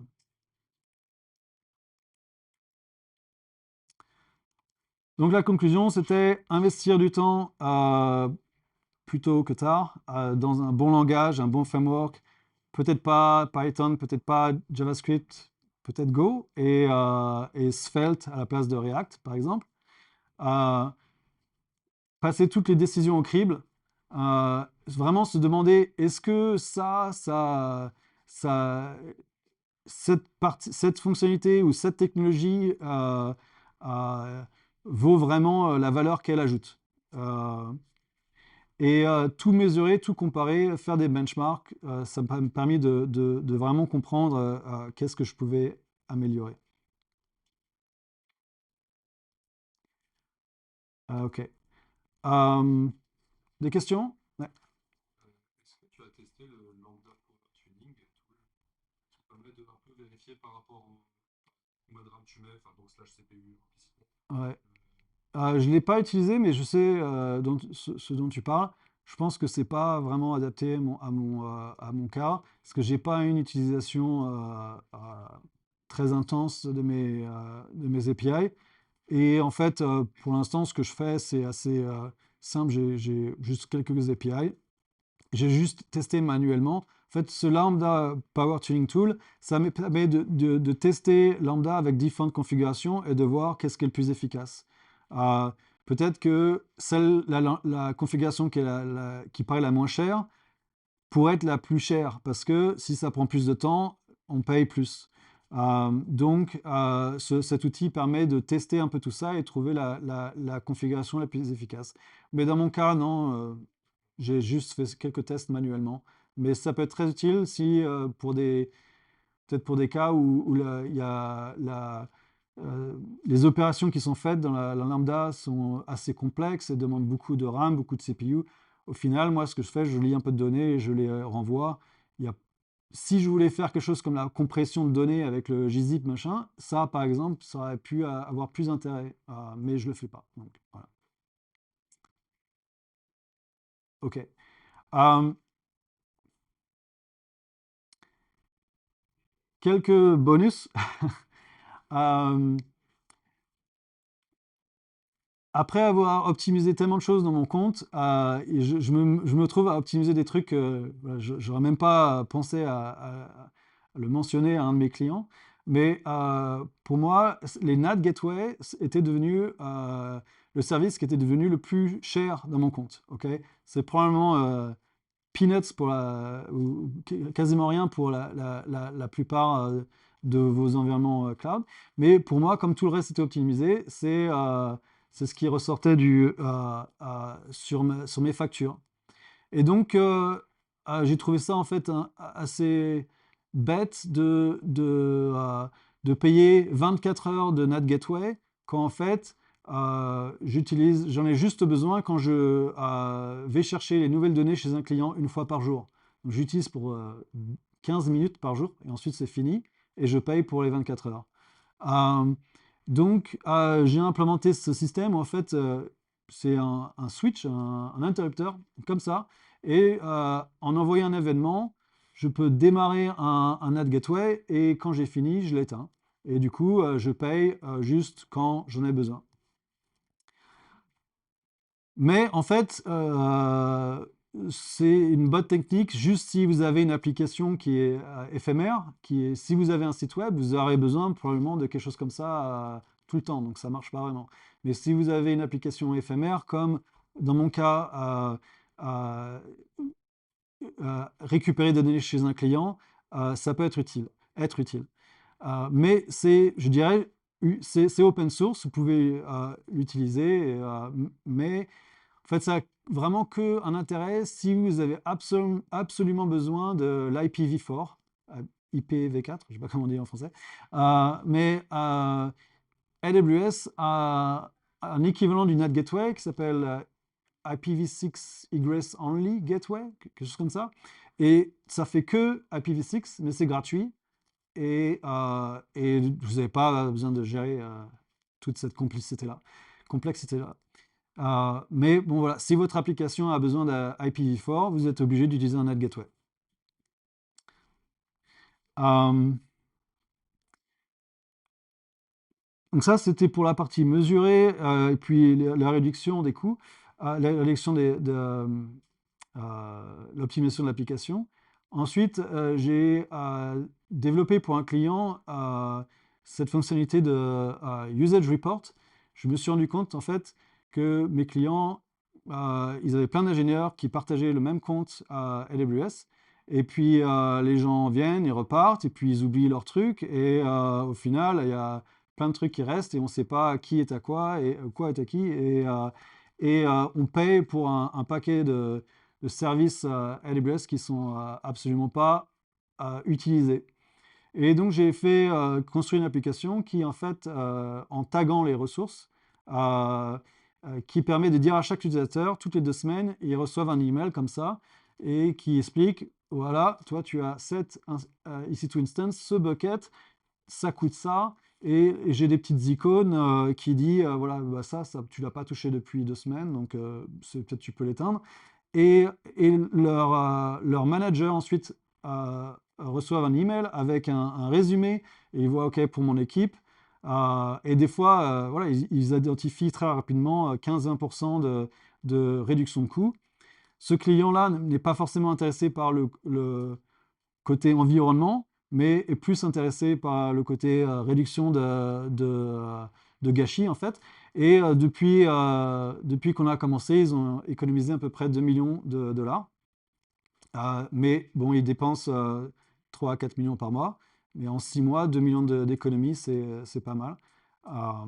Donc la conclusion, c'était investir du temps plus tôt que tard dans un bon langage, un bon framework, peut-être pas Python, peut-être pas JavaScript, peut-être Go, et Svelte à la place de React, par exemple. Passer toutes les décisions au crible, vraiment se demander est-ce que cette fonctionnalité ou cette technologie vaut vraiment la valeur qu'elle ajoute. Et tout mesurer, tout comparer, faire des benchmarks, ça m'a permis de vraiment comprendre qu'est-ce que je pouvais améliorer. OK. Des questions? Ouais. Est-ce que tu as testé le lambda power tuning tool qui permet de un peu vérifier par rapport au combien de RAM tu mets, enfin donc slash CPU implicitement. Ouais. Je ne l'ai pas utilisé, mais je sais ce dont tu parles. Je pense que c'est pas vraiment adapté à mon cas, parce que j'ai pas une utilisation très intense de mes API. Et en fait, pour l'instant, ce que je fais, c'est assez simple. J'ai juste quelques API. J'ai juste testé manuellement. En fait, ce Lambda Power Tuning Tool, ça me permet de tester Lambda avec différentes configurations et de voir qu'est-ce qui est le plus efficace. Peut-être que la configuration qui paraît la moins chère pourrait être la plus chère, parce que si ça prend plus de temps, on paye plus. Donc, cet outil permet de tester un peu tout ça et trouver la configuration la plus efficace. Mais dans mon cas, non, j'ai juste fait quelques tests manuellement. Mais ça peut être très utile si, peut-être pour des cas où il y a les opérations qui sont faites dans la lambda sont assez complexes et demandent beaucoup de RAM, beaucoup de CPU. Au final, moi, ce que je fais, je lis un peu de données et je les renvoie. Si je voulais faire quelque chose comme la compression de données avec le gzip, machin, ça, par exemple, ça aurait pu avoir plus d'intérêt. Mais je ne le fais pas. Donc, voilà. OK. Quelques bonus. Après avoir optimisé tellement de choses dans mon compte, je me trouve à optimiser des trucs, voilà, je n'aurais même pas pensé à le mentionner à un de mes clients. Mais pour moi, les NAT Gateway étaient devenus le service qui était devenu le plus cher dans mon compte. Okay, c'est probablement peanuts ou quasiment rien pour la plupart de vos environnements cloud. Mais pour moi, comme tout le reste était optimisé, c'est ce qui ressortait sur mes factures. Et donc, j'ai trouvé ça en fait assez bête de payer 24 heures de NAT Gateway quand en fait, j'en ai juste besoin quand je vais chercher les nouvelles données chez un client une fois par jour. Donc, j'utilise pour 15 minutes par jour et ensuite c'est fini et je paye pour les 24 heures. Donc, j'ai implémenté ce système. En fait, c'est un switch, un interrupteur, comme ça. Et en envoyant un événement, je peux démarrer un NAT Gateway et quand j'ai fini, je l'éteins. Et du coup, je paye juste quand j'en ai besoin. Mais en fait, c'est une bonne technique juste si vous avez une application qui est éphémère, si vous avez un site web, vous aurez besoin probablement de quelque chose comme ça tout le temps, donc ça ne marche pas vraiment. Mais si vous avez une application éphémère, comme dans mon cas, récupérer des données chez un client, ça peut être utile. Mais je dirais, c'est open source, vous pouvez l'utiliser, mais en fait, ça n'a vraiment qu'un intérêt si vous avez absolument besoin de l'IPv4, IPv4, je ne sais pas comment on dit en français, mais AWS a un équivalent du NAT Gateway qui s'appelle IPv6 Egress Only Gateway, quelque chose comme ça. Et ça fait que IPv6, mais c'est gratuit. et vous n'avez pas besoin de gérer toute cette complexité-là. Mais bon, voilà, si votre application a besoin d'IPv4, vous êtes obligé d'utiliser un NAT gateway. Donc ça, c'était pour la partie mesurée et puis la réduction des coûts, la réduction de l'optimisation de l'application. Ensuite, j'ai développé pour un client cette fonctionnalité de usage report. Je me suis rendu compte en fait que mes clients, ils avaient plein d'ingénieurs qui partageaient le même compte à AWS. Et puis les gens viennent, ils repartent, et puis ils oublient leur truc. Et au final, il y a plein de trucs qui restent et on ne sait pas qui est à quoi et quoi est à qui. Et on paye pour un paquet de services AWS qui ne sont absolument pas utilisés. Et donc j'ai fait construire une application qui, en fait, en taguant les ressources, qui permet de dire à chaque utilisateur, toutes les 2 semaines, ils reçoivent un email comme ça, et qui explique, voilà, toi tu as cette EC2 instance, ce bucket, ça coûte ça, et j'ai des petites icônes qui disent, voilà, bah ça, tu l'as pas touché depuis 2 semaines, donc peut-être tu peux l'éteindre. Et leur manager ensuite reçoivent un email avec un résumé et ils voient OK pour mon équipe. Et des fois, voilà, ils identifient très rapidement 15-20% de réduction de coûts. Ce client-là n'est pas forcément intéressé par le côté environnement, mais est plus intéressé par le côté réduction de gâchis, en fait. Et depuis qu'on a commencé, ils ont économisé à peu près 2 millions de dollars. Mais bon, ils dépensent 3 à 4 millions par mois. Mais en 6 mois, 2 millions d'économies, c'est pas mal. Euh,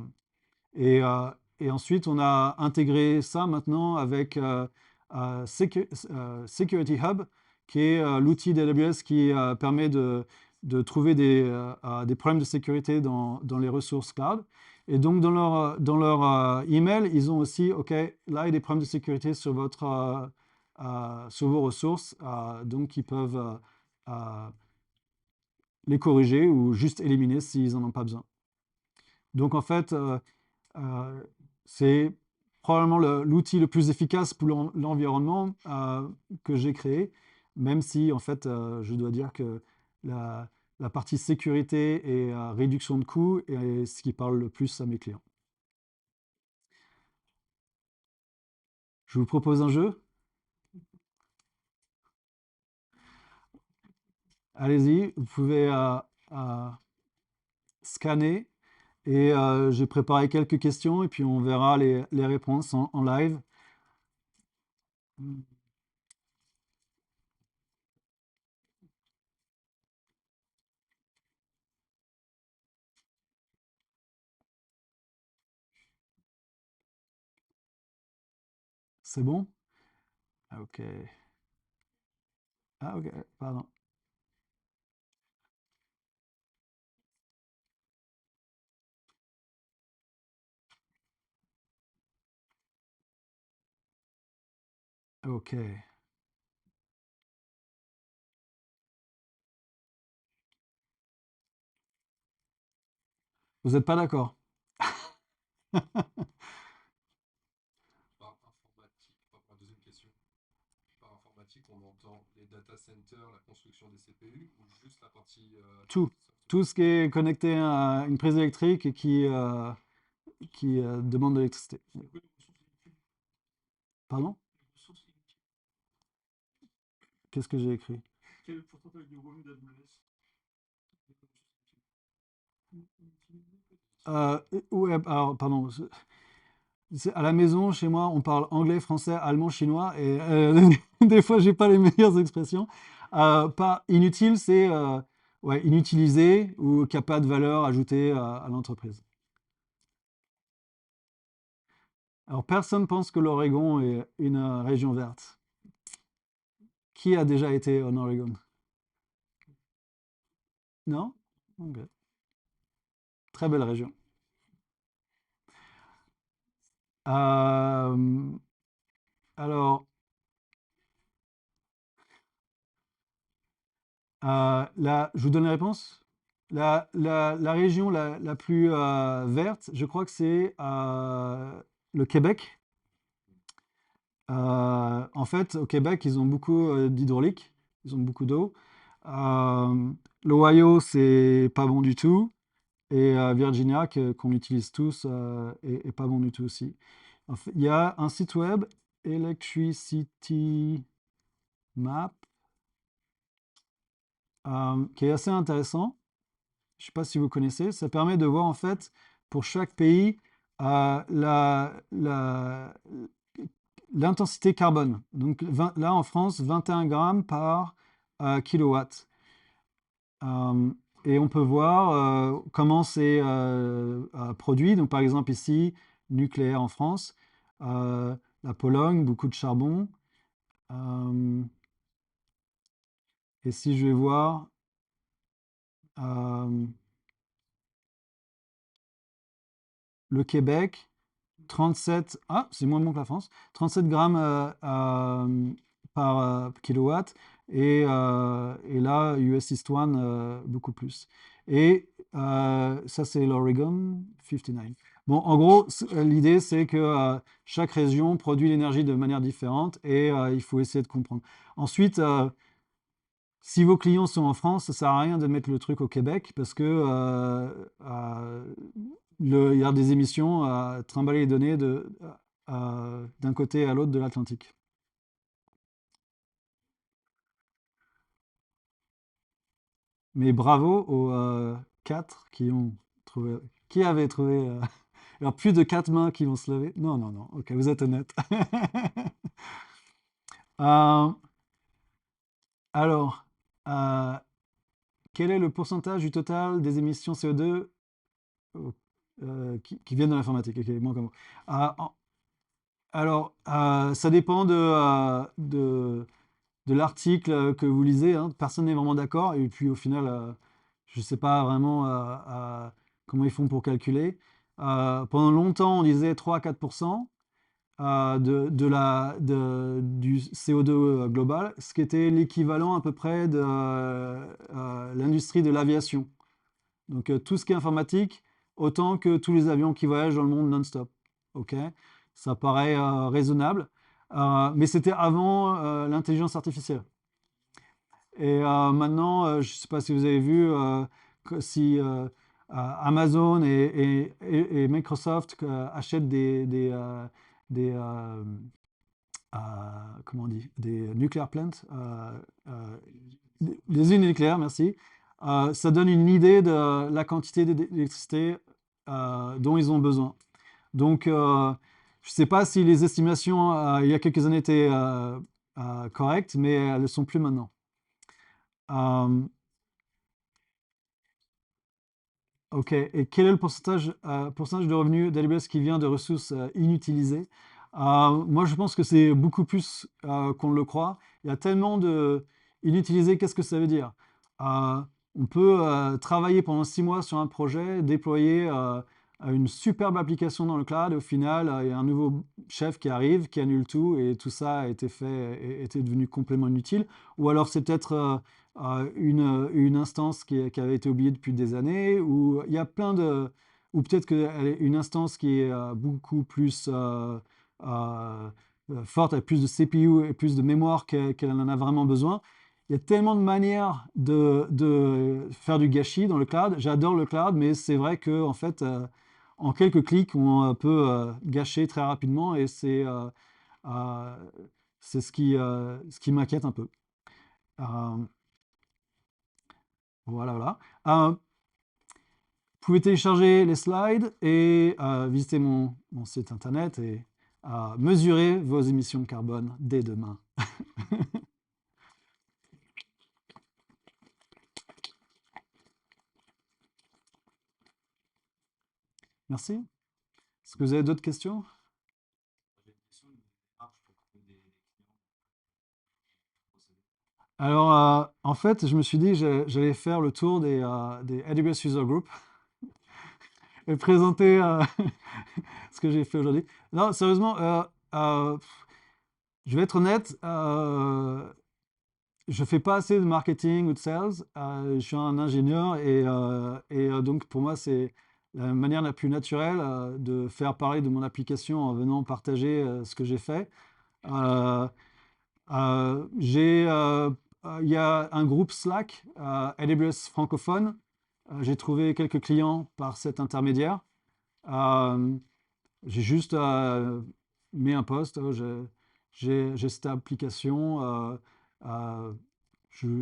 et, euh, et ensuite, on a intégré ça maintenant avec Security Hub, qui est l'outil d'AWS qui permet de trouver des problèmes de sécurité dans les ressources cloud. Et donc, dans leur email, ils ont aussi, OK, là, il y a des problèmes de sécurité sur sur vos ressources, donc ils peuvent les corriger ou juste éliminer s'ils n'en ont pas besoin. Donc, en fait, c'est probablement l'outil le plus efficace pour l'environnement que j'ai créé, même si en fait je dois dire que la partie sécurité et réduction de coûts est ce qui parle le plus à mes clients. Je vous propose un jeu. Allez-y, vous pouvez scanner et j'ai préparé quelques questions et puis on verra les réponses en live. C'est bon? Ok. Ah ok, pardon. Ok. Vous n'êtes pas d'accord? Par informatique, pour la deuxième question, par informatique, on entend les data centers, la construction des CPU ou juste la partie Tout. Tout ce qui est connecté à une prise électrique et qui demande de l'électricité. Pardon? Qu'est-ce que j'ai écrit? Quel pourcentage du revenu d'AWS? Ouais, alors, pardon. À la maison, chez moi, on parle anglais, français, allemand, chinois, et des fois, j'ai pas les meilleures expressions. Pas inutile, c'est ouais, inutilisé ou qui n'a pas de valeur ajoutée à l'entreprise. Alors, personne pense que l'Oregon est une région verte. Qui a déjà été en Oregon? Non? Ok. Très belle région. Euh, alors, là, je vous donne la réponse? la région la plus verte, je crois que c'est le Québec. En fait, au Québec, ils ont beaucoup d'hydraulique, ils ont beaucoup d'eau. L'Ohio, c'est pas bon du tout. Et Virginia, qu'on utilise tous, est pas bon du tout aussi. En fait, il y a un site web, Electricity Map, qui est assez intéressant. Je ne sais pas si vous connaissez. Ça permet de voir en fait pour chaque pays l'intensité carbone. Donc là en France, 21 grammes par kilowatt. Et on peut voir comment c'est produit. Donc par exemple ici, nucléaire en France, la Pologne, beaucoup de charbon. Et si je vais voir le Québec, 37, c'est moins bon que la France, 37 grammes par kilowatt, et là, US East One, beaucoup plus. Et ça, c'est l'Oregon, 59. Bon, en gros, l'idée, c'est que chaque région produit l'énergie de manière différente, et il faut essayer de comprendre. Ensuite, si vos clients sont en France, ça ne sert à rien de mettre le truc au Québec, parce que il y a des émissions à trimballer les données d'un côté à l'autre de l'Atlantique. Mais bravo aux 4 qui ont trouvé. Qui avait trouvé alors, plus de 4 mains qui vont se lever? Non, non, non. Ok, vous êtes honnête. Euh, alors, euh, quel est le pourcentage du total des émissions CO2 qui viennent de l'informatique? Ok, moi comme. Alors, ça dépend de l'article que vous lisez, hein. Personne n'est vraiment d'accord. Et puis au final, je ne sais pas vraiment comment ils font pour calculer. Pendant longtemps, on disait 3 à 4% du CO2 global, ce qui était l'équivalent à peu près de l'industrie de l'aviation. Donc tout ce qui est informatique, autant que tous les avions qui voyagent dans le monde non-stop. Ok, ça paraît raisonnable, mais c'était avant l'intelligence artificielle. Et maintenant, je ne sais pas si vous avez vu si Amazon et Microsoft achètent des, comment on dit, des nuclear plants, des usines nucléaires, merci. Ça donne une idée de la quantité d'électricité dont ils ont besoin. Donc, je ne sais pas si les estimations il y a quelques années étaient correctes, mais elles ne le sont plus maintenant. Ok, et quel est le pourcentage de revenus d'AWS qui vient de ressources inutilisées? Moi, je pense que c'est beaucoup plus qu'on ne le croit. Il y a tellement de inutilisés, qu'est-ce que ça veut dire? On peut travailler pendant 6 mois sur un projet, déployer une superbe application dans le cloud, et au final, il y a un nouveau chef qui arrive, qui annule tout, et tout ça a été fait, était devenu complètement inutile. Ou alors c'est peut-être une instance qui avait été oubliée depuis des années, ou il y a plein de, ou peut-être une instance qui est beaucoup plus forte, avec plus de CPU et plus de mémoire qu'elle en a vraiment besoin. Il y a tellement de manières de faire du gâchis dans le cloud. J'adore le cloud, mais c'est vrai que en fait, en quelques clics, on peut gâcher très rapidement, et c'est ce qui m'inquiète un peu. Voilà, voilà. Vous pouvez télécharger les slides et visiter mon site internet et mesurer vos émissions de carbone dès demain. Merci. Est-ce que vous avez d'autres questions? Alors, en fait, je me suis dit que j'allais faire le tour des AWS User Group et présenter ce que j'ai fait aujourd'hui. Non, sérieusement, je vais être honnête, je fais pas assez de marketing ou de sales. Je suis un ingénieur et donc pour moi, c'est la manière la plus naturelle de faire parler de mon application en venant partager ce que j'ai fait. Euh, il y a un groupe Slack, AWS francophone. J'ai trouvé quelques clients par cet intermédiaire. Euh, j'ai juste mis un post. J'ai cette application. Euh,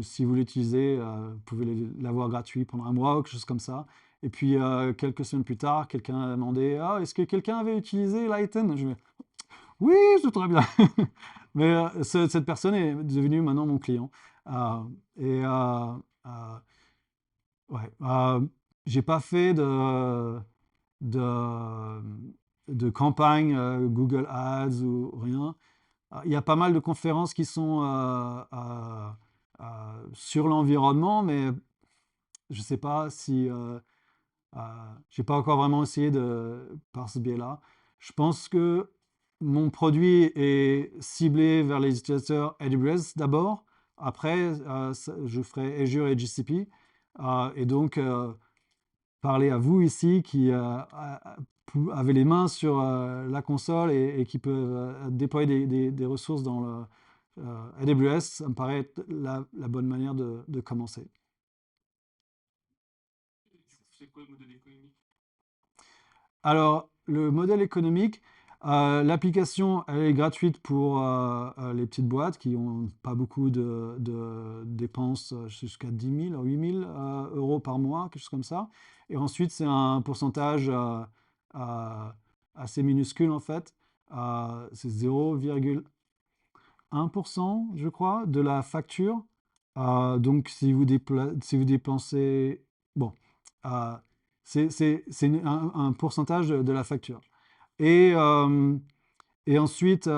si vous l'utilisez, vous pouvez l'avoir gratuit pendant un mois ou quelque chose comme ça. Et puis quelques semaines plus tard, quelqu'un a demandé ah, est-ce que quelqu'un avait utilisé Lighten? Je vais oui, c'est très bien. Mais cette personne est devenue maintenant mon client. Euh, et ouais, j'ai pas fait de, de campagne Google Ads ou rien. Il y a pas mal de conférences qui sont sur l'environnement, mais je sais pas si j'ai pas encore vraiment essayé par ce biais-là. Je pense que mon produit est ciblé vers les utilisateurs AWS d'abord. Après, je ferai Azure et GCP. Et donc, parler à vous ici qui avez les mains sur la console et qui peuvent déployer des ressources dans le AWS, ça me paraît être la bonne manière de commencer. Et du coup, c'est quoi le modèle économique? Alors, le modèle économique, l'application, elle est gratuite pour les petites boîtes qui n'ont pas beaucoup de dépenses, jusqu'à 10 000, 8 000 euros par mois, quelque chose comme ça. Et ensuite, c'est un pourcentage euh, assez minuscule en fait. C'est 0,1%, je crois, de la facture. Donc, si vous dépensez... Bon, euh, c'est un pourcentage de la facture. Et, euh, et ensuite,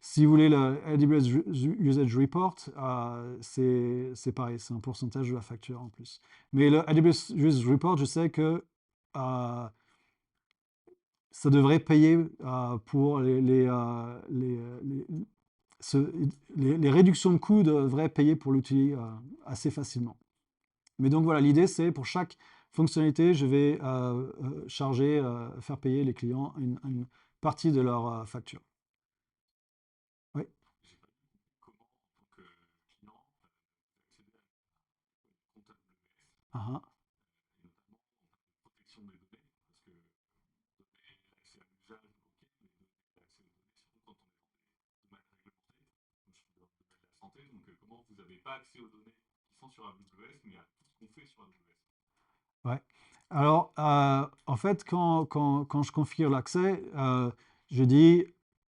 si vous voulez le AWS Usage Report, c'est pareil, c'est un pourcentage de la facture en plus. Mais le AWS Usage Report, je sais que euh, ça devrait payer pour ce- les réductions de coûts devraient payer pour l'outil assez facilement. Mais donc voilà, l'idée c'est pour chaque fonctionnalité, je vais charger, faire payer les clients une partie de leur facture. Oui. J'ai pas bien compris comment, en tant que client, accéder à un compte AWS, Ah, ah. et notamment en termes de protection des données, parce que donner accès à l'usage, ok, mais donner accès aux données, surtout quand on est dans des domaines réglementés. Moi, je suis dans le domaine de la santé, donc comment vous n'avez pas accès aux données qui sont sur AWS, mais à tout ce qu'on fait sur AWS? Ouais. Alors, en fait, quand je configure l'accès, je dis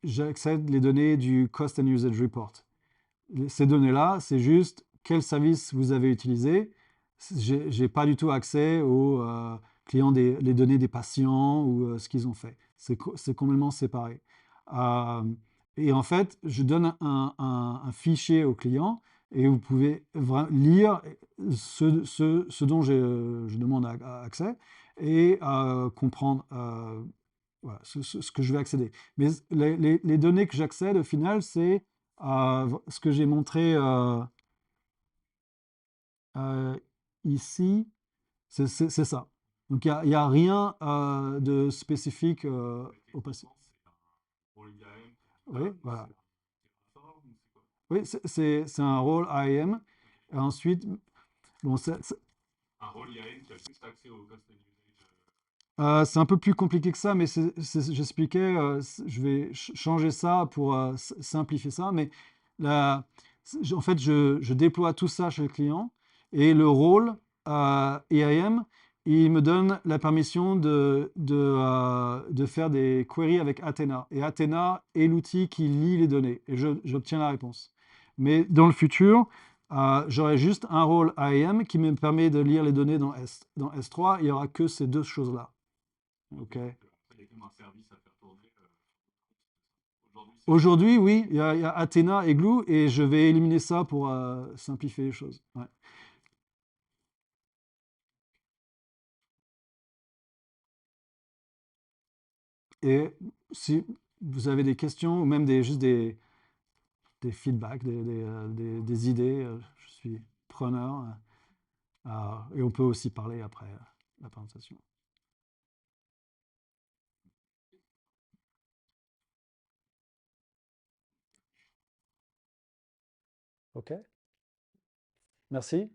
j'accède les données du Cost and Usage Report. Ces données-là, c'est juste quel service vous avez utilisé. Je n'ai pas du tout accès aux clients, les données des patients ou ce qu'ils ont fait. C'est complètement séparé. Euh, et en fait, je donne un fichier au client et vous pouvez lire ce dont je demande accès et comprendre voilà, ce que je vais accéder. Mais les données que j'accède, au final, c'est ce que j'ai montré euh, ici, c'est ça. Donc il n'y a rien de spécifique Pour les au passé. techniquement, c'est un rôle IAM comme Oui, GitLab, ou voilà. c'est un Terraform, ou c'est quoi? Oui, c'est un rôle IAM. Ok. Et ensuite, bon, Un rôle IAM qui a juste accès au Cost and Usage. c'est un peu plus compliqué que ça, mais j'expliquais, je vais changer ça pour simplifier ça. Mais la- en fait, je déploie tout ça chez le client et le rôle IAM, il me donne la permission de faire des queries avec Athena. Et Athena est l'outil qui lit les données et j'obtiens la réponse. Mais dans le futur, j'aurai juste un rôle IAM qui me permet de lire les données dans S3. Il n'y aura que ces deux choses-là. Ok, Ok. donc après, il y a quand même un service à faire tourner sur votre compte. Aujourd'hui, c'est juste Aujourd'hui, oui, il y a Athena et Glue et je vais éliminer ça pour simplifier les choses. Ouais. Et si vous avez des questions ou même juste des feedbacks, des idées. Je suis preneur. Et on peut aussi parler après la présentation. OK. Merci.